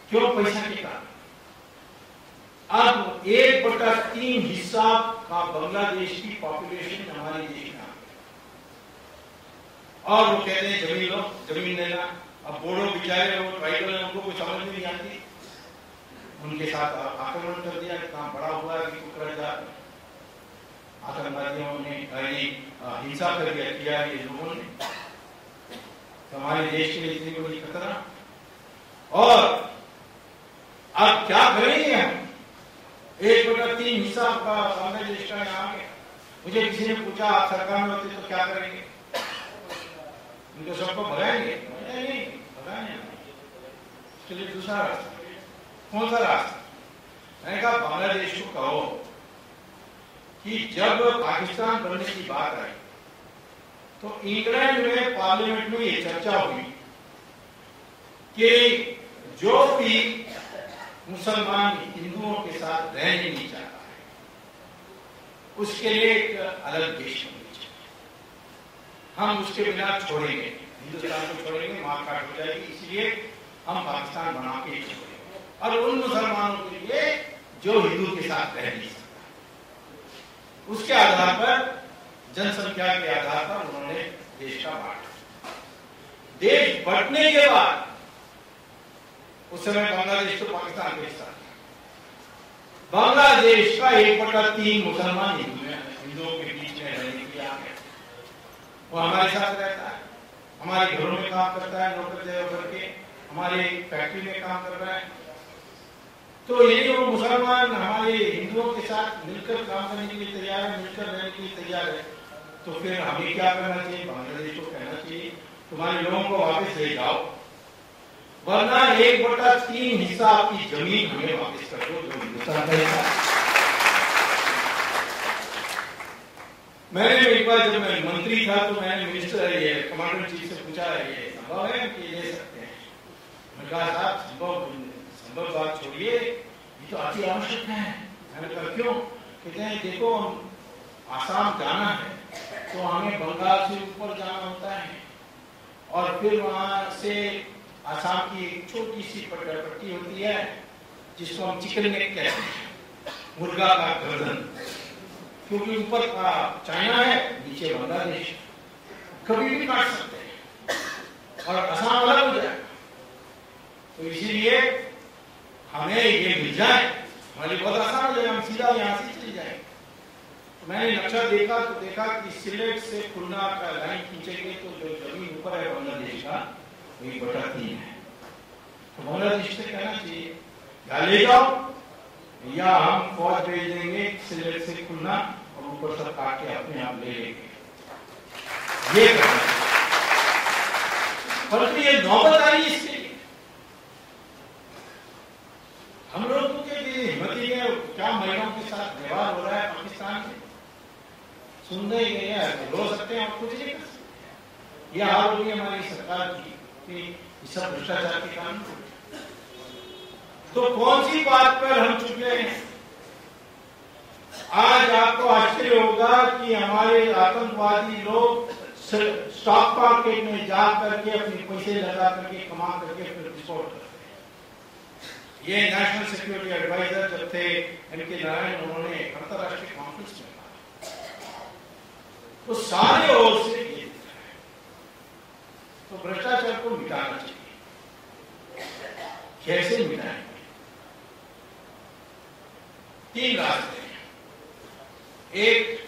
क्यों? पैसा के कारण। अब 1/3 हिस्सा का बांग्लादेश की पॉपुलेशन हमारे देश में, और वो कहते हैं जमीन लो, जमीन लेना। अब बोडो बेचारे, वो ट्राइबल है, उनको कोई समझ नहीं आती, उनके साथ आक्रमण कर दिया, इतना बड़ा हुआ कि आतंकवादियों ने हिंसा कर किया ये लोगों ने, हमारे देश के लिए इतनी बड़ी खतरा। और अब क्या करेंगे हम? 1/3 हिस्सा का बांग्लादेश का यहाँ है। मुझे किसी ने पूछा आप सरकार में होते तो क्या करेंगे? उनको सबको भगाएंगे? नहीं, भगाएंगे। इसके लिए दूसरा रास्ता। कौन सा रास्ता? मैंने कहा बांग्लादेश को कहो कि जब पाकिस्तान बनने की बात आई तो इंग्लैंड में पार्लियामेंट में ये चर्चा हुई कि जो भी मुसलमान हिंदुओं के साथ रहने नहीं चाहता है, उसके लिए एक अलग देश होना चाहिए। हम उसके बिना छोड़ेंगे, हिंदुस्तान को छोड़ेंगे, मारकाट हो जाएगी, इसलिए हम पाकिस्तान बना के छोड़ेंगे, और उन मुसलमानों के लिए जो हिंदू के साथ रह नहीं सकता। उसके आधार पर, जनसंख्या के आधार पर उन्होंने देश का बांटा। देश बंटने के बाद उस समय बांग्लादेश तो पाकिस्तान के साथ, बांग्लादेश का 1/3 मुसलमान हिंदुओं के बीच में रहने के लिए आ गया। वो हमारे साथ रहता है, हमारे घरों में काम करता है, नौकर करके हमारे फैक्ट्री में काम कर रहा है। तो यदि वो मुसलमान हमारे हिंदुओं के साथ मिलकर काम करने के लिए तैयार है, मिलकर रहने के लिए तैयार है, तो फिर हमें क्या करना चाहिए? बांग्लादेश को कहना चाहिए तुम्हारे लोगों को वापस ले जाओ, वरना 1/3 हिस्सा आपकी जमीन हमें वापस कर दो, जो हिंदुस्तान का। मैंने एक बार जब मैं मंत्री था तो मैंने मिनिस्टर ये कमांडर चीफ से पूछा, ये संभव है कि ले सकते हैं? मैंने कहा साहब संभव बात छोड़िए, ये तो अति आवश्यक है। मैंने कहा क्यों? कहते हैं देखो आसाम जाना है तो हमें बंगाल से ऊपर जाना होता है, और फिर वहां से आसाम की एक छोटी सी पट्टी होती है जिसको हम चिकन नेक कहते हैं, मुर्गा का गर्दन, क्योंकि ऊपर का चाइना है, नीचे बांग्लादेश, कभी भी काट सकते हैं और आसाम अलग हो जाएगा। तो इसीलिए हमें ये मिल जाए, हमारे बहुत आसान हो जाए, हम सीधा यहाँ से चले जाए। देखा तो देखा कि सिलेट से खुलना का लाइन खींचेंगे तो जो जमीन ऊपर है बांग्लादेश का वही बटा 3 है। तो बांग्लादेश से कहना चाहिए या ले जाओ या हम फौज भेज देंगे सिलेट से खुलना और ऊपर सब काट के अपने आप ले लेंगे। ये परंतु ये नौबत आई इसके लिए हम लोगों के लिए हिम्मती है। क्या महिलाओं के साथ व्यवहार हो रहा है पाकिस्तान में, सुन रहे हैं, रो सकते हैं और कुछ नहीं कर सकते। यह हाल होगी हमारी सरकार की कि सब भ्रष्टाचार के कारण। तो कौन सी बात पर हम चुप गए हैं? आज आपको आश्चर्य होगा कि हमारे आतंकवादी लोग स्टॉक मार्केट में जा करके अपने पैसे लगा करके कमा करके फिर विस्फोट करते हैं। ये नेशनल सिक्योरिटी एडवाइजर जब थे एनके नारायण, उन्होंने अंतर्राष्ट्रीय कॉन्फ्रेंस में कहा तो सारे ओर से ये तो भ्रष्टाचार को मिटाना चाहिए। कैसे मिटाएंगे? 3 रास्ते हैं। एक,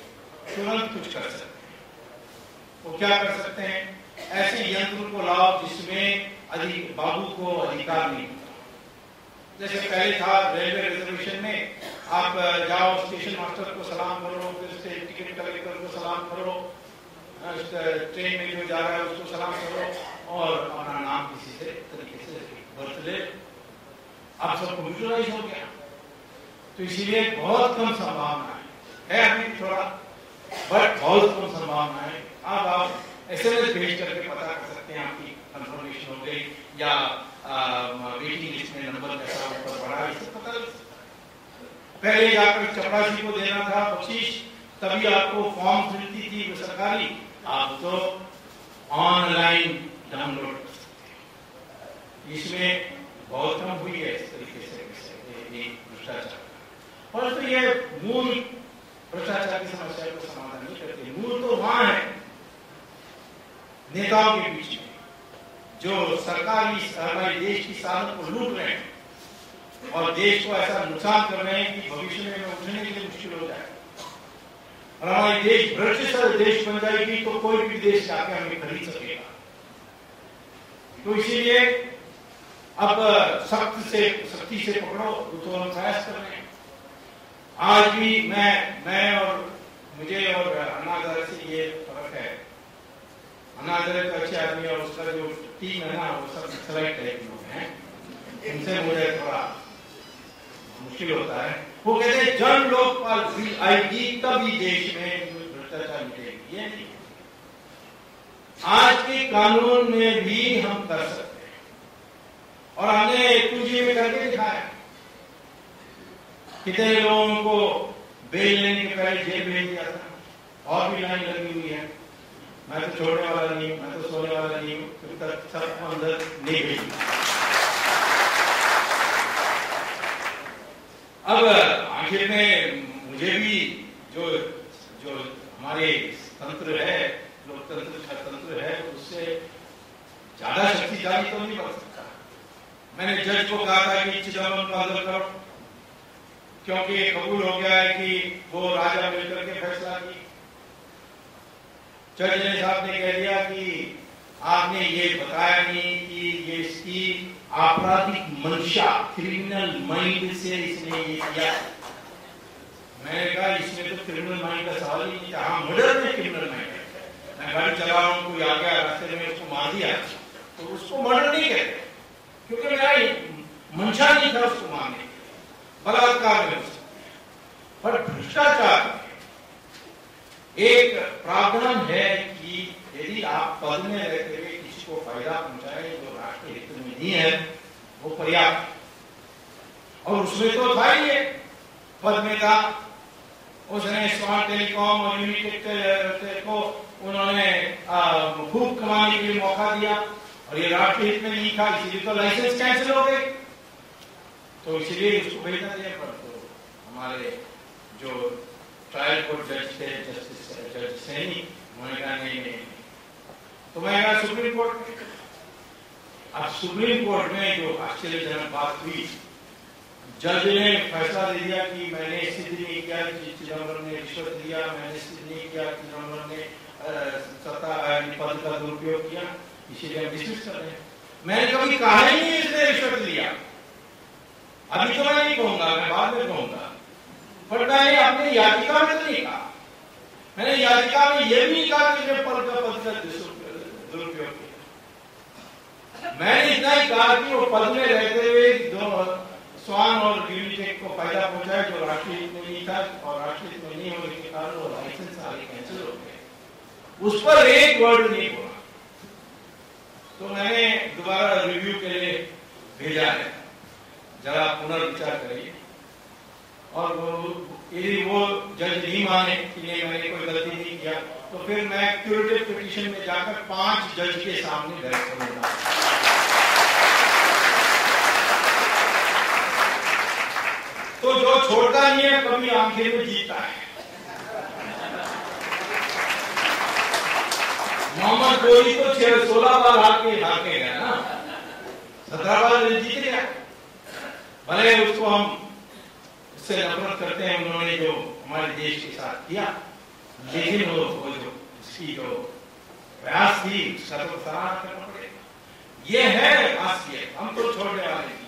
तुरंत कुछ कर सकते हैं। वो क्या कर सकते हैं? ऐसे यंत्र को लाओ जिसमें बाबू को अधिकार नहीं होता। जैसे पहले था रेलवे रिजर्वेशन में, आप जाओ स्टेशन मास्टर को सलाम करो, फिर से टिकट कलेक्टर को सलाम करो, ट्रेन में जो जा रहा है उसको सलाम करो और अपना नाम किसी से तरीके से बर्थ ले। अब सब कंप्यूटराइज हो गया तो इसीलिए बहुत कम संभावना है अभी थोड़ा, बट बहुत कम संभावना है। अब आप SMS भेज करके पता कर सकते हैं आपकी कंफर्मेशन हो गई या वेटिंग लिस्ट में नंबर कैसा ऊपर बढ़ा, इससे पता लग सकता। पहले जाकर चपरासी को देना था बख्शीश, तभी आपको फॉर्म मिलती थी सरकारी, आप तो ऑनलाइन डाउनलोड कर सकते हैं। इसमें बहुत कम हुई है इस तरीके से भ्रष्टाचार। परंतु ये मूल भ्रष्टाचार की समस्या को समाधान नहीं करते। मूल तो वहां है नेताओं के बीच में, जो सरकारी हमारे देश की साधन को लूट रहे हैं और देश को ऐसा नुकसान कर रहे हैं कि भविष्य में उठने के लिए मुश्किल हो जाए और हमारे देश भ्रष्टाचार देश बन जाएगी तो कोई भी देश जाके हमें खरीद सकेगा। तो इसीलिए अब सख्ती से पकड़ो, तो हम प्रयास कर रहे हैं। आज भी मैं और मुझे और अन्ना हजारे से ये फर्क है। अन्ना हजारे तो अच्छे आदमी और उसका जो टीम है ना वो सब नक्सलाइट टाइप लोग हैं, उनसे मुझे थोड़ा मुश्किल होता है। वो कहते हैं जन लोकपाल आएगी तभी देश में भ्रष्टाचार मिटेगी। ये नहीं, आज के कानून में भी हम कर सकते हैं और हमने 2G में करके दिखाया। कितने लोगों को बेल लेने के पहले जेल भेज दिया था और भी लाइन लगी हुई है। मैं तो छोड़ने वाला नहीं हूं, मैं तो सोने वाला नहीं हूं, जब तक सब अंदर नहीं भेज। अब आखिर में मुझे भी जो हमारे तंत्र है, लोकतंत्र का तंत्र है, उससे ज्यादा शक्तिशाली तो नहीं बन सकता। मैंने जज को कहा था कि चिदम्बरम को अंदर करो, क्योंकि कबूल हो गया है कि वो राजा मिलकर के फैसला की। जज ने साहब ने कह दिया कि आपने ये बताया नहीं कि ये इसकी आपराधिक मंशा, क्रिमिनल माइंड से इसने ये किया। मैंने कहा इसमें तो क्रिमिनल माइंड का सवाल ही नहीं था। हाँ, मर्डर में क्रिमिनल माइंड है। मैं गाड़ी चला रहा हूँ, कोई आ गया रास्ते में उसको मार दिया तो उसको मर्डर नहीं कहते, क्योंकि मेरा मंशा नहीं था उसको मारने। बलात्कार में हो सकते हैं, पर भ्रष्टाचार एक प्रावधान है कि यदि आप पद में रहते हुए किसी को फायदा पहुंचाए जो राष्ट्र हित में नहीं है, वो पर्याप्त। और उसमें तो था ही है, पद में था, उसने स्मार्ट टेलीकॉम और यूनिटेक को उन्होंने खूब कमाने के लिए मौका दिया और ये राष्ट्र हित में नहीं था, इसीलिए तो लाइसेंस कैंसिल हो गए। तो इसीलिए उसको भेजना दिया। पर तो हमारे जो ट्रायल कोर्ट जज थे, जज सैनी, उन्होंने कहा नहीं। तो मैं कहा सुप्रीम कोर्ट में। अब सुप्रीम कोर्ट में जो आश्चर्यजनक बात हुई, जज ने फैसला दे दिया कि मैंने सिद्ध नहीं किया कि चिदम्बरम ने रिश्वत लिया, मैंने सिद्ध नहीं किया कि चिदम्बरम ने सत्ता पद का दुरुपयोग किया, इसीलिए हम डिसमिस कर रहे हैं। मैंने कभी कहा ही नहीं इसने रिश्वत लिया, अभी तो मैं नहीं कहूंगा, मैं बाद में कहूंगा, पर मैंने अपनी याचिका में तो नहीं कहा। मैंने याचिका में यह भी नहीं कहा कि इसने पद का दुरुपयोग किया। मैंने इतना ही कहा कि वो पद में रहते हुए दो स्वान और यूनिटेक को फायदा पहुंचाए जो राष्ट्रीय हित में नहीं था, और राष्ट्रीय हित में नहीं होने के कारण वो लाइसेंस सारे कैंसिल हो गए। उस पर एक वर्ड नहीं बोला, तो मैंने दोबारा रिव्यू के लिए भेजा है, जरा पुनर्विचार करिए। और यदि वो जज नहीं माने कि नहीं मैंने कोई गलती नहीं किया, तो फिर मैं क्यूरेटिव पिटीशन में जाकर 5 जज के सामने बहस करूंगा। तो जो छोड़ता नहीं है कभी आखिर में जीतता है। मोहम्मद गोली तो 16 बार हाके गया ना, 17 बार जीत गया। भले उसको हम उससे नफरत करते हैं, उन्होंने जो हमारे देश के साथ किया, लेकिन वो जो उसकी जो प्रयास थी उसका तो सराहना करना पड़ेगा। ये है खासियत, हम तो छोड़ने वाले नहीं।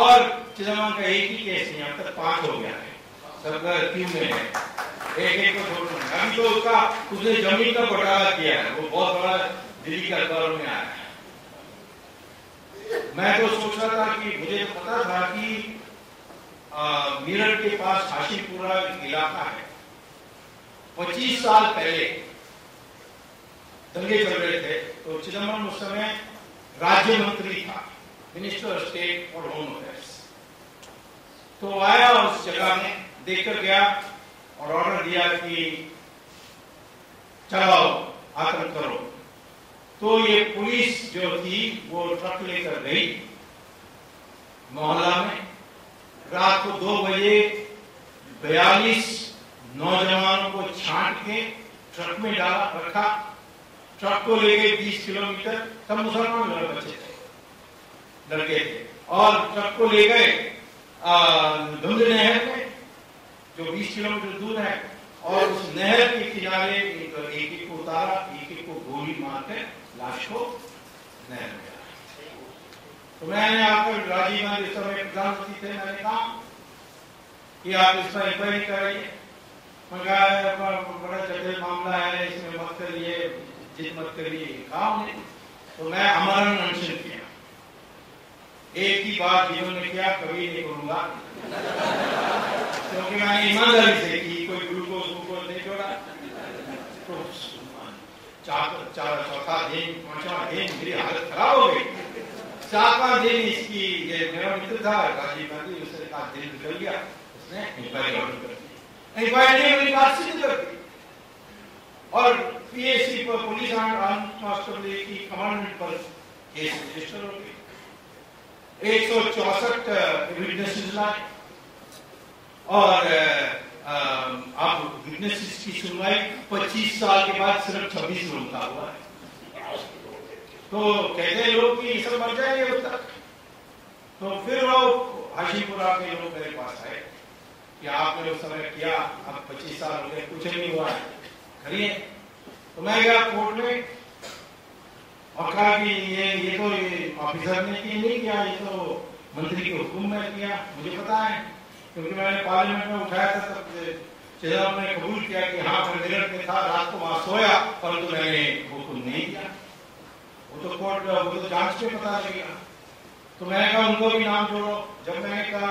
और चिदम्बरम का एक ही केस नहीं, अब तक 5 हो गया है, सबका क्यों में है, एक को छोड़। अभी तो उसने जमीन का घोटाला किया है, वो बहुत बड़ा दिल्ली के अखबारों में आया है। मैं तो सोच रहा था कि मुझे तो पता था कि मेरठ के पास हाशिमपुरा इलाका है, 25 साल पहले दंगे चल रहे थे, तो चिदम्बरम उस समय राज्य मंत्री था, minister of state for home affairs. तो आया उस जगह में, देखकर गया और ऑर्डर दिया कि चलाओ आक्रमण करो। तो ये पुलिस जो थी वो ट्रक लेकर गई मोहल्ला में, रात को 2 बजे 42 नौजवानों को छांट के ट्रक में डाला रखा, ट्रक को ले गए 20 किलोमीटर, सब मुसलमान बच्चे थे, लड़के थे, और ट्रक को ले गए धुंध नहर में जो 20 किलोमीटर दूर है, और उस नहर के किनारे एक को उतारा, एक को गोली मारकर लाश को नहर में डाला। तो मैंने आकर राजीव गांधी उस समय प्रधानमंत्री थे, मैंने कहा कि आप इस पर इंक्वायरी कराइए। बड़ा जटिल मामला है, इसमें मत करिए, जिद मत करिए, कहा उन्हें। तो मैं आमरण अनशन किया, एक ही बात जिन्होंने किया कभी नहीं करूंगा, क्योंकि मैंने ईमानदारी से की, कोई ग्लूकोज नहीं जोड़ा। तो चौथा दिन 5वां दिन मेरी हालत खराब हो गई। 4वां दिन इसकी, ये मेरा मित्र था राजीव गांधी, उसने कहा दिन निकल गया, उसने इंक्वायरी ऑर्डर कर दी। इंक्वायरी ने मेरी बात सिद्ध कर दी, और पीएससी पर पुलिस कांस्टेबल की कमांडमेंट पर केस रजिस्टर हो गई। 164 विटनेसेस लाए, और अब विटनेसेस की सुनवाई 25 साल के बाद सिर्फ 26 लोगों का हुआ है। तो कहते हैं लोग कि ये सब मर जाएंगे उस तक। तो फिर वो हाशिमपुरा के लोग मेरे पास आए कि आपने उस समय किया, अब 25 साल हो गए, कुछ नहीं हुआ है, करिए। तो मैं गया कोर्ट में और कहा कि ये तो ऑफिसर ने नहीं किया, ये तो मंत्री के हुक्म में किया, मुझे पता है, क्योंकि मैंने पार्लियामेंट में उठाया था, तब चिदम्बरम ने कबूल किया कि हाँ मैं मेरठ में था, रात को वहां सोया, परंतु मैंने हुक्म नहीं किया। वो तो कोर्ट, वो तो जांच में पता लगेगा। तो मैंने कहा उनको भी नाम जोड़ो। जब मैंने कहा,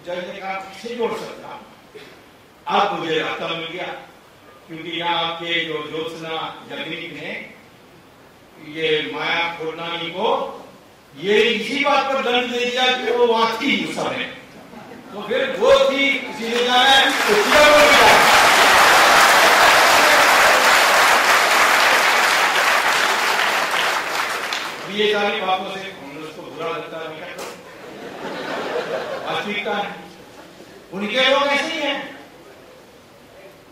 जज ने कहा किसे जोड़ सकता हूं, अब मुझे रास्ता मिल गया, क्योंकि यहाँ आपके जो ज्योत्सना जगनीक ने ये माया खोड़नानी को ये इसी बात पर दंड दे दिया कि वो वहां थी उस समय, तो फिर वो थी, इसीलिए जाना है तो ये सारी बातों से कांग्रेस को बुरा लगता है, क्या करें, वास्तविकता है, उनके लोग ऐसे ही हैं।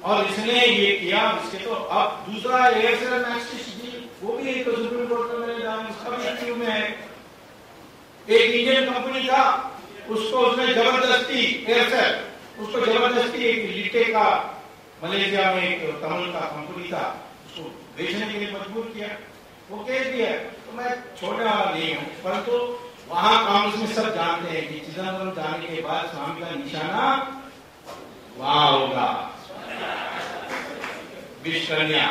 और इसने ये किया, इसके तो अब दूसरा एयरसेल मैक्सिस जी, वो भी एक सुप्रीम कोर्ट में मैंने जाना, उसका भी एक्टिव में है। एक इंडियन कंपनी था, उसको उसने जबरदस्ती एयरसेल उसको जबरदस्ती एक लिट्टे का मलेशिया में एक तमिल का कंपनी था उसको बेचने के लिए मजबूर किया। वो केस भी है, तो मैं छोड़ने वाला नहीं हूँ, परंतु वहां कांग्रेस में सब जानते हैं कि चिदंबरम जाने के बाद स्वामी का निशाना वहां होगा, विश्व कन्या।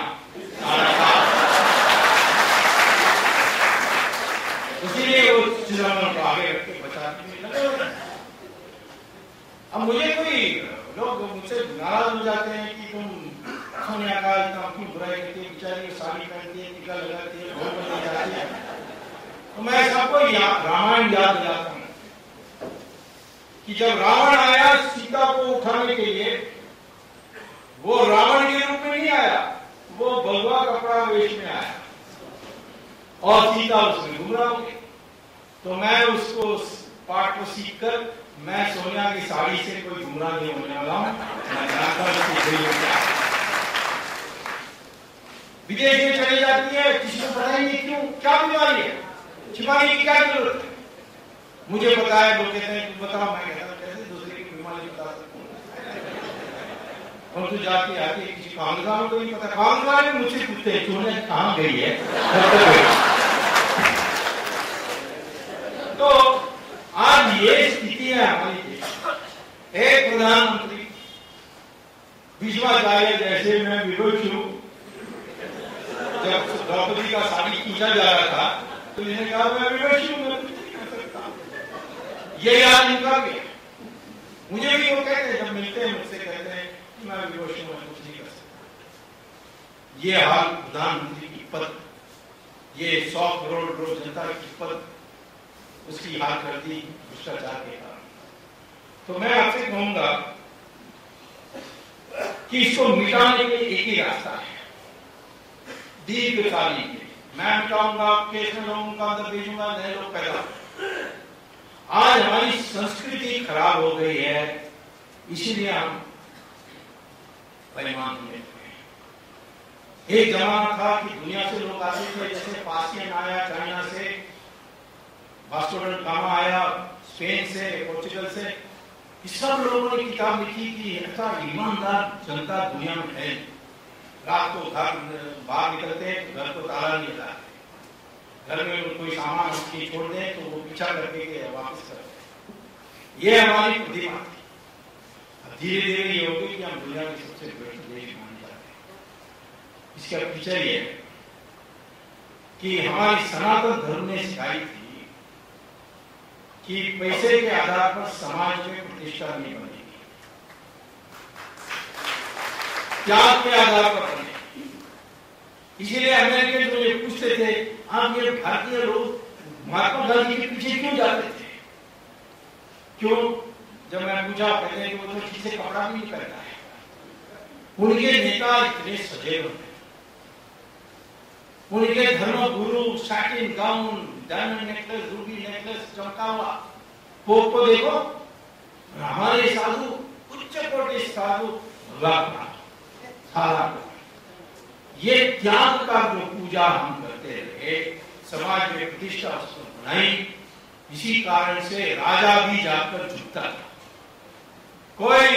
इसीलिए वो चिदंबरम को आगे रख के बचाने में लगे। अब मुझे कोई लोग मुझसे नाराज हो जाते हैं कि तुम सोनिया का इतना क्यों बुराई करती है, बेचारी साड़ी पहनती है, टीका लगाती है, भोग बन जाती है। तो मैं सबको रामायण याद दिलाता हूं कि जब रावण आया सीता को उठाने के लिए, वो रावण के रूप में नहीं आया, वो भगवा कपड़ा वेश में आया और सीता उसमें गुमराह हो गई। तो मैं उसको पाठ को सीखकर मैं सोनिया की साड़ी से कोई गुमराह नहीं होने वाला हूं। मैं जानता हूं विदेश में चली जाती है, किसी को पता ही नहीं क्यों, क्या बीमारी है, छिपाने की क्या जरूरत है। मुझे पता है, लोग कहते हैं तुम बताओ, मैं कहता हूं कैसे दूसरे की बीमारी बता सकता हूं। और तू जाती आती किसी कांग्रेस को नहीं पता, कांग्रेस वाले मुझसे पूछते हैं तूने कहां गई है। तो आज ये स्थिति है हमारी देश। एक प्रधानमंत्री भीष्माचार्य जैसे मैं विरोध हूं, जब द्रौपदी का साड़ी खींचा जा रहा था तो इन्हें कहा मैं विरोध हूं, ये याद इनका भी। मुझे भी वो कहते हैं, जब मिलते हैं मुझसे कहते हैं कि मैं विरोध हूं, मैं कुछ नहीं कर सकता। ये हाल प्रधानमंत्री की पद, ये 100 करोड़ लोग जनता की पद, उसकी हाल कर दी भ्रष्टाचार के कारण। तो मैं आपसे कहूंगा कि इसको मिटाने के एक ही रास्ता है, दीर्घकालीन। मैं मिटाऊंगा, केस में लोगों का अंदर भेजूंगा, नए लोग पैदा। आज हमारी संस्कृति खराब हो गई है, इसीलिए हम बेईमान होने लगे। एक जमाना था कि दुनिया से लोग आते थे, जैसे पासियन आया चाइना से, वास्को ड गामा आया स्पेन से, पोर्चुगल से, सब लोगों ने किताब लिखी कि ऐसा ईमानदार जनता दुनिया में है। रात को घर बाहर निकलते घर को ताला नहीं था, घर में कोई सामान उसकी छोड़ दे तो वो पीछा करके वापस करते। ये हमारी प्रतिभा थी। धीरे धीरे ये हो गई कि हम दुनिया के सबसे श्रेष्ठ देश माने जाते हैं। इसका पीछे ये है कि हमारी सनातन धर्म ने सिखाई थी कि पैसे के आधार पर समाज में प्रतिष्ठा नहीं बनेगी, त्याग के आधार पर बनेगी। इसीलिए अमेरिकन जो ये पूछते थे, आप ये भारतीय लोग महात्मा गांधी के पीछे क्यों जाते थे, क्यों? जब मैं पूछा, कहते हैं कि वो तो ठीक से कपड़ा भी नहीं पहनता है। उनके नेता इतने सजैव हैं, उनके धर्म गुरु satin gown, diamond necklace, Ruby necklace, चमका हुआ। पोप को देखो, हमारे साधु उच्च कोटि साधु ये त्याग का जो पूजा हम करते रहे, समाज में प्रतिष्ठा उसको बनाई। इसी कारण से राजा भी जाकर झुकता था। कोई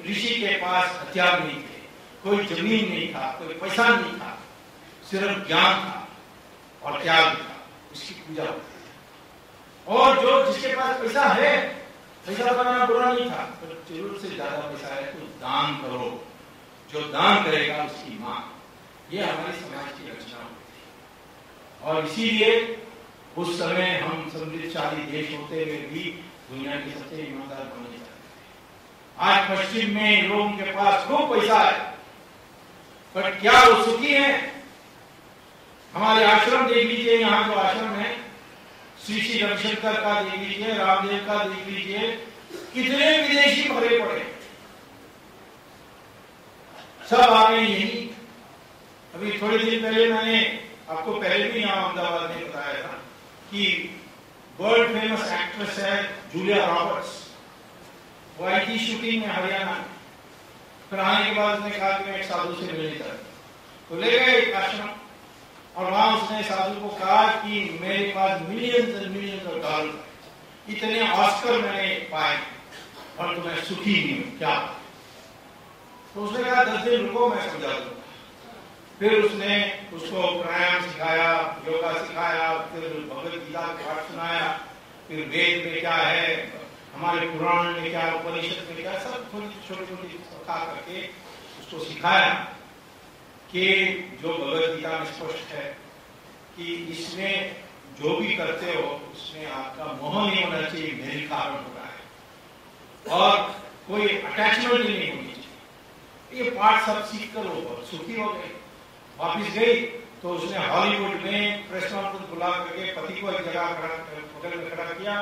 ऋषि के पास हथियार नहीं थे, कोई जमीन नहीं था, कोई पैसा नहीं था, सिर्फ ज्ञान था और त्याग था, उसकी पूजा होती थी। और जो जिसके पास पैसा है, पैसा बनाना बुरा नहीं था, पर जरूरत से ज्यादा पैसा है तो दान करो, जो दान करेगा उसकी मां। ये हमारी समाज की रचना होती थी। और इसीलिए उस समय हम समृद्धशाली देश होते हुए भी दुनिया के सबसे ईमानदार बने जाते थे। आज पश्चिम में लोगों के पास खूब पैसा है, पर क्या वो सुखी है? हमारे आश्रम देख लीजिए, यहाँ जो आश्रम है, श्री श्री रविशंकर का देख लीजिए, रामदेव का देख लीजिए, कितने विदेशी भरे पड़े, सब आ गए यही। अभी थोड़े दिन पहले मैंने आपको पहले भी यहाँ अहमदाबाद में बताया था कि वर्ल्ड फेमस एक्ट्रेस है जूलिया रॉबर्ट्स, वो आई थी शूटिंग में हरियाणा में। फिर आने के बाद उसने कहा कि मैं एक साधु से मिलने जा रहा हूं, तो ले गए एक आश्रम और वहां उसने साधु को कहा कि मेरे पास millions and millions of dollar, इतने ऑस्कर मैंने पाए और तो मैं सुखी नहीं हूं, क्या? तो उसने कहा 10 दिन रुको, मैं समझा दूंगा। फिर उसने उसको प्राणायाम सिखाया, योगा सिखाया, फिर भगवत गीता का पाठ सुनाया, फिर वेद में क्या है, हमारे पुराण में क्या, उपनिषद में क्या, सब थोड़ी छोटी छोटी कथा करके उसको सिखाया कि जो भगवत गीता में स्पष्ट है कि इसमें जो भी करते हो उसमें आपका मोह नहीं होना चाहिए, मेरे कारण हो रहा है, और कोई अटैचमेंट नहीं होनी चाहिए। ये पाठ सब सीख कर वो बहुत सुखी हो गई। वापिस गई तो उसने हॉलीवुड में प्रेस कॉन्फ्रेंस बुला करके पति को एक जगह बगल में खड़ा किया,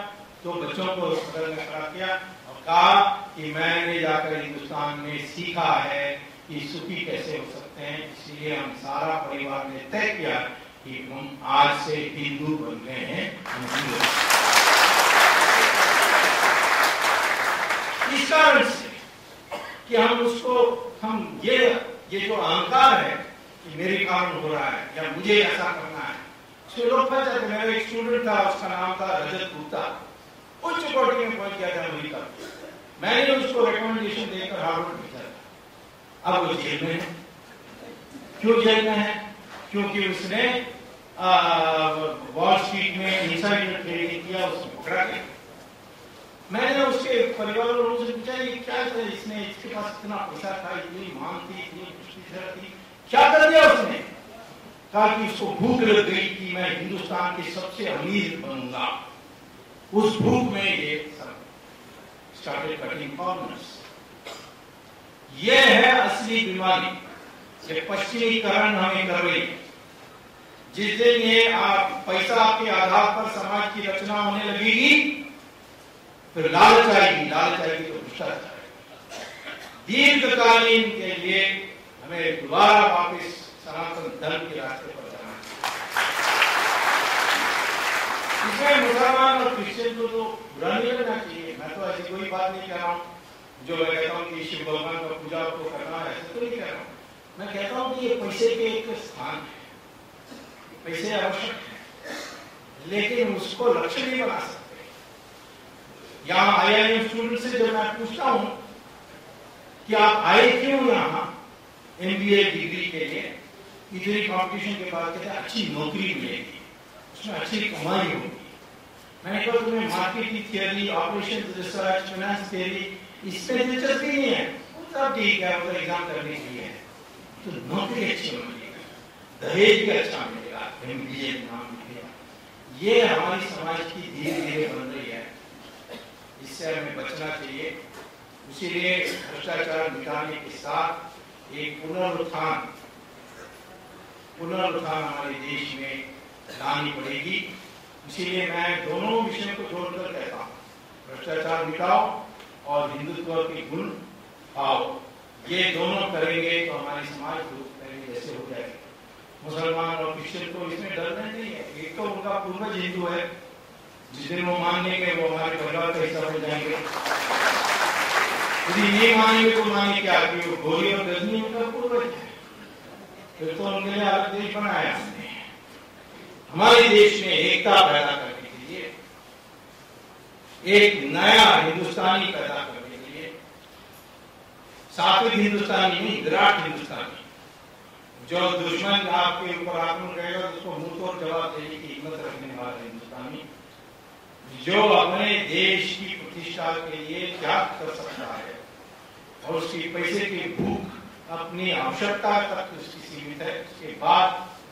तो बच्चों को बगल में खड़ा किया और कहा कि मैंने जाकर हिंदुस्तान में सीखा है कि सुखी कैसे हो सकते हैं, इसलिए हम सारा परिवार ने तय किया कि हम आज से हिंदू बन गए हैं। इस कारण से कि हम ये जो अहंकार है कि मेरे कारण हो रहा है या मुझे ऐसा करना है, उसमें लोग फंस जाते। मेरा एक स्टूडेंट था, उसका नाम था रजत गुप्ता, उच्च कोटि में पहुंच गया था अमेरिका। मैंने उसको रिकमेंडेशन देकर हार्वर्ड भेजा था। अब वो जेल में है। क्यों जेल में है? क्योंकि उसने वॉल स्ट्रीट में इनसाइडर ट्रेडिंग किया, उसने पकड़ा गया। मैंने उसके परिवार वालों से पूछा ये क्या है, इसके पास इतना पैसा था, इतनी मांग थी, इतनी खुशी थी, क्या कर दिया उसने? कहा कि उसको भूख लग गई कि मैं हिंदुस्तान के सबसे अमीर बनूंगा। उस भूख में ये स्टार्टेड कटिंग कॉर्नर्स। ये है असली बीमारी, ये पश्चिमीकरण हमें कर रही है। जिस दिन ये पैसा के आधार पर समाज की रचना होने लगेगी, फिर लालच आएगी तो भ्रष्टाचार। दीर्घकालीन के लिए हमें दोबारा वापस सनातन धर्म के रास्ते पर जाना है। इसमें मुसलमान और क्रिश्चियन को तो बुरा नहीं लगना चाहिए। मैं तो ऐसी कोई बात नहीं कह रहा हूं जो मैं कहता हूं कि शिव भगवान का पूजा को करना है, ऐसा तो नहीं कह रहा हूं। मैं कहता हूं कि ये पैसे के एक स्थान है, पैसे आवश्यक है, लेकिन उसको लक्ष्य नहीं बना सकते। यहाँ IIM स्टूडेंट से जब मैं पूछता हूं कि आप आए क्यों यहाँ MBA डिग्री के लिए, इतनी कंपटीशन के बाद कहते हैं अच्छी नौकरी मिलेगी, उसमें अच्छी कमाई होगी। मैंने कहा तुम्हें marketing theory, operation research, finance theory इसमें दिलचस्पी नहीं है, सब ठीक है, वो एग्जाम करने के लिए है, तो नौकरी अच्छी मिलेगा, दहेज भी अच्छा मिलेगा, MBA नाम मिलेगा। ये हमारी समाज की धीरे धीरे बन रही है, इससे हमें बचना चाहिए। इसीलिए भ्रष्टाचार मिटाने के साथ एक पुनरुत्थान हमारे देश में लानी पड़ेगी। इसीलिए मैं दोनों विषयों को जोड़कर कहता हूँ, भ्रष्टाचार मिटाओ और हिंदुत्व के गुण पाओ। ये दोनों करेंगे तो हमारी समाज पहले जैसे हो जाएगी। मुसलमान और क्रिश्चियन को इसमें डरना नहीं है। एक तो उनका पूर्वज हिंदू है, जिस दिन वो मान लेंगे वो हमारे परिवार का हिस्सा बन जाएंगे। यदि नहीं मानेंगे तो माने क्या कि वो गोरी और गजनी उनका पूर्वज है, फिर तो उनके लिए अलग देश बनाया हमने। हमारे देश में एकता पैदा करने के लिए, एक नया हिंदुस्तानी पैदा करने के लिए, सात्विक हिंदुस्तानी नहीं, विराट हिंदुस्तानी, जो दुश्मन आपके ऊपर आक्रमण करेगा उसको मुंह तोड़ जवाब देने की हिम्मत रखने वाला हिंदुस्तानी, जो अपने देश की प्रतिष्ठा के लिए त्याग कर सकता है और उसकी पैसे की भूख अपनी आवश्यकता तक उसकी सीमित है, उसके बाद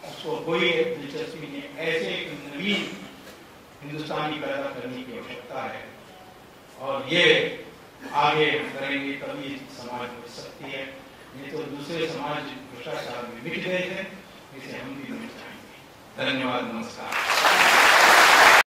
उसको कोई दिलचस्पी नहीं। ऐसे एक नवीन हिंदुस्तानी पैदा करने की आवश्यकता है और ये आगे करेंगे तभी समाज बच सकती है। नहीं तो दूसरे समाज भ्रष्टाचार में मिट गए थे, इसे हम भी मिट जाएंगे। धन्यवाद, नमस्कार।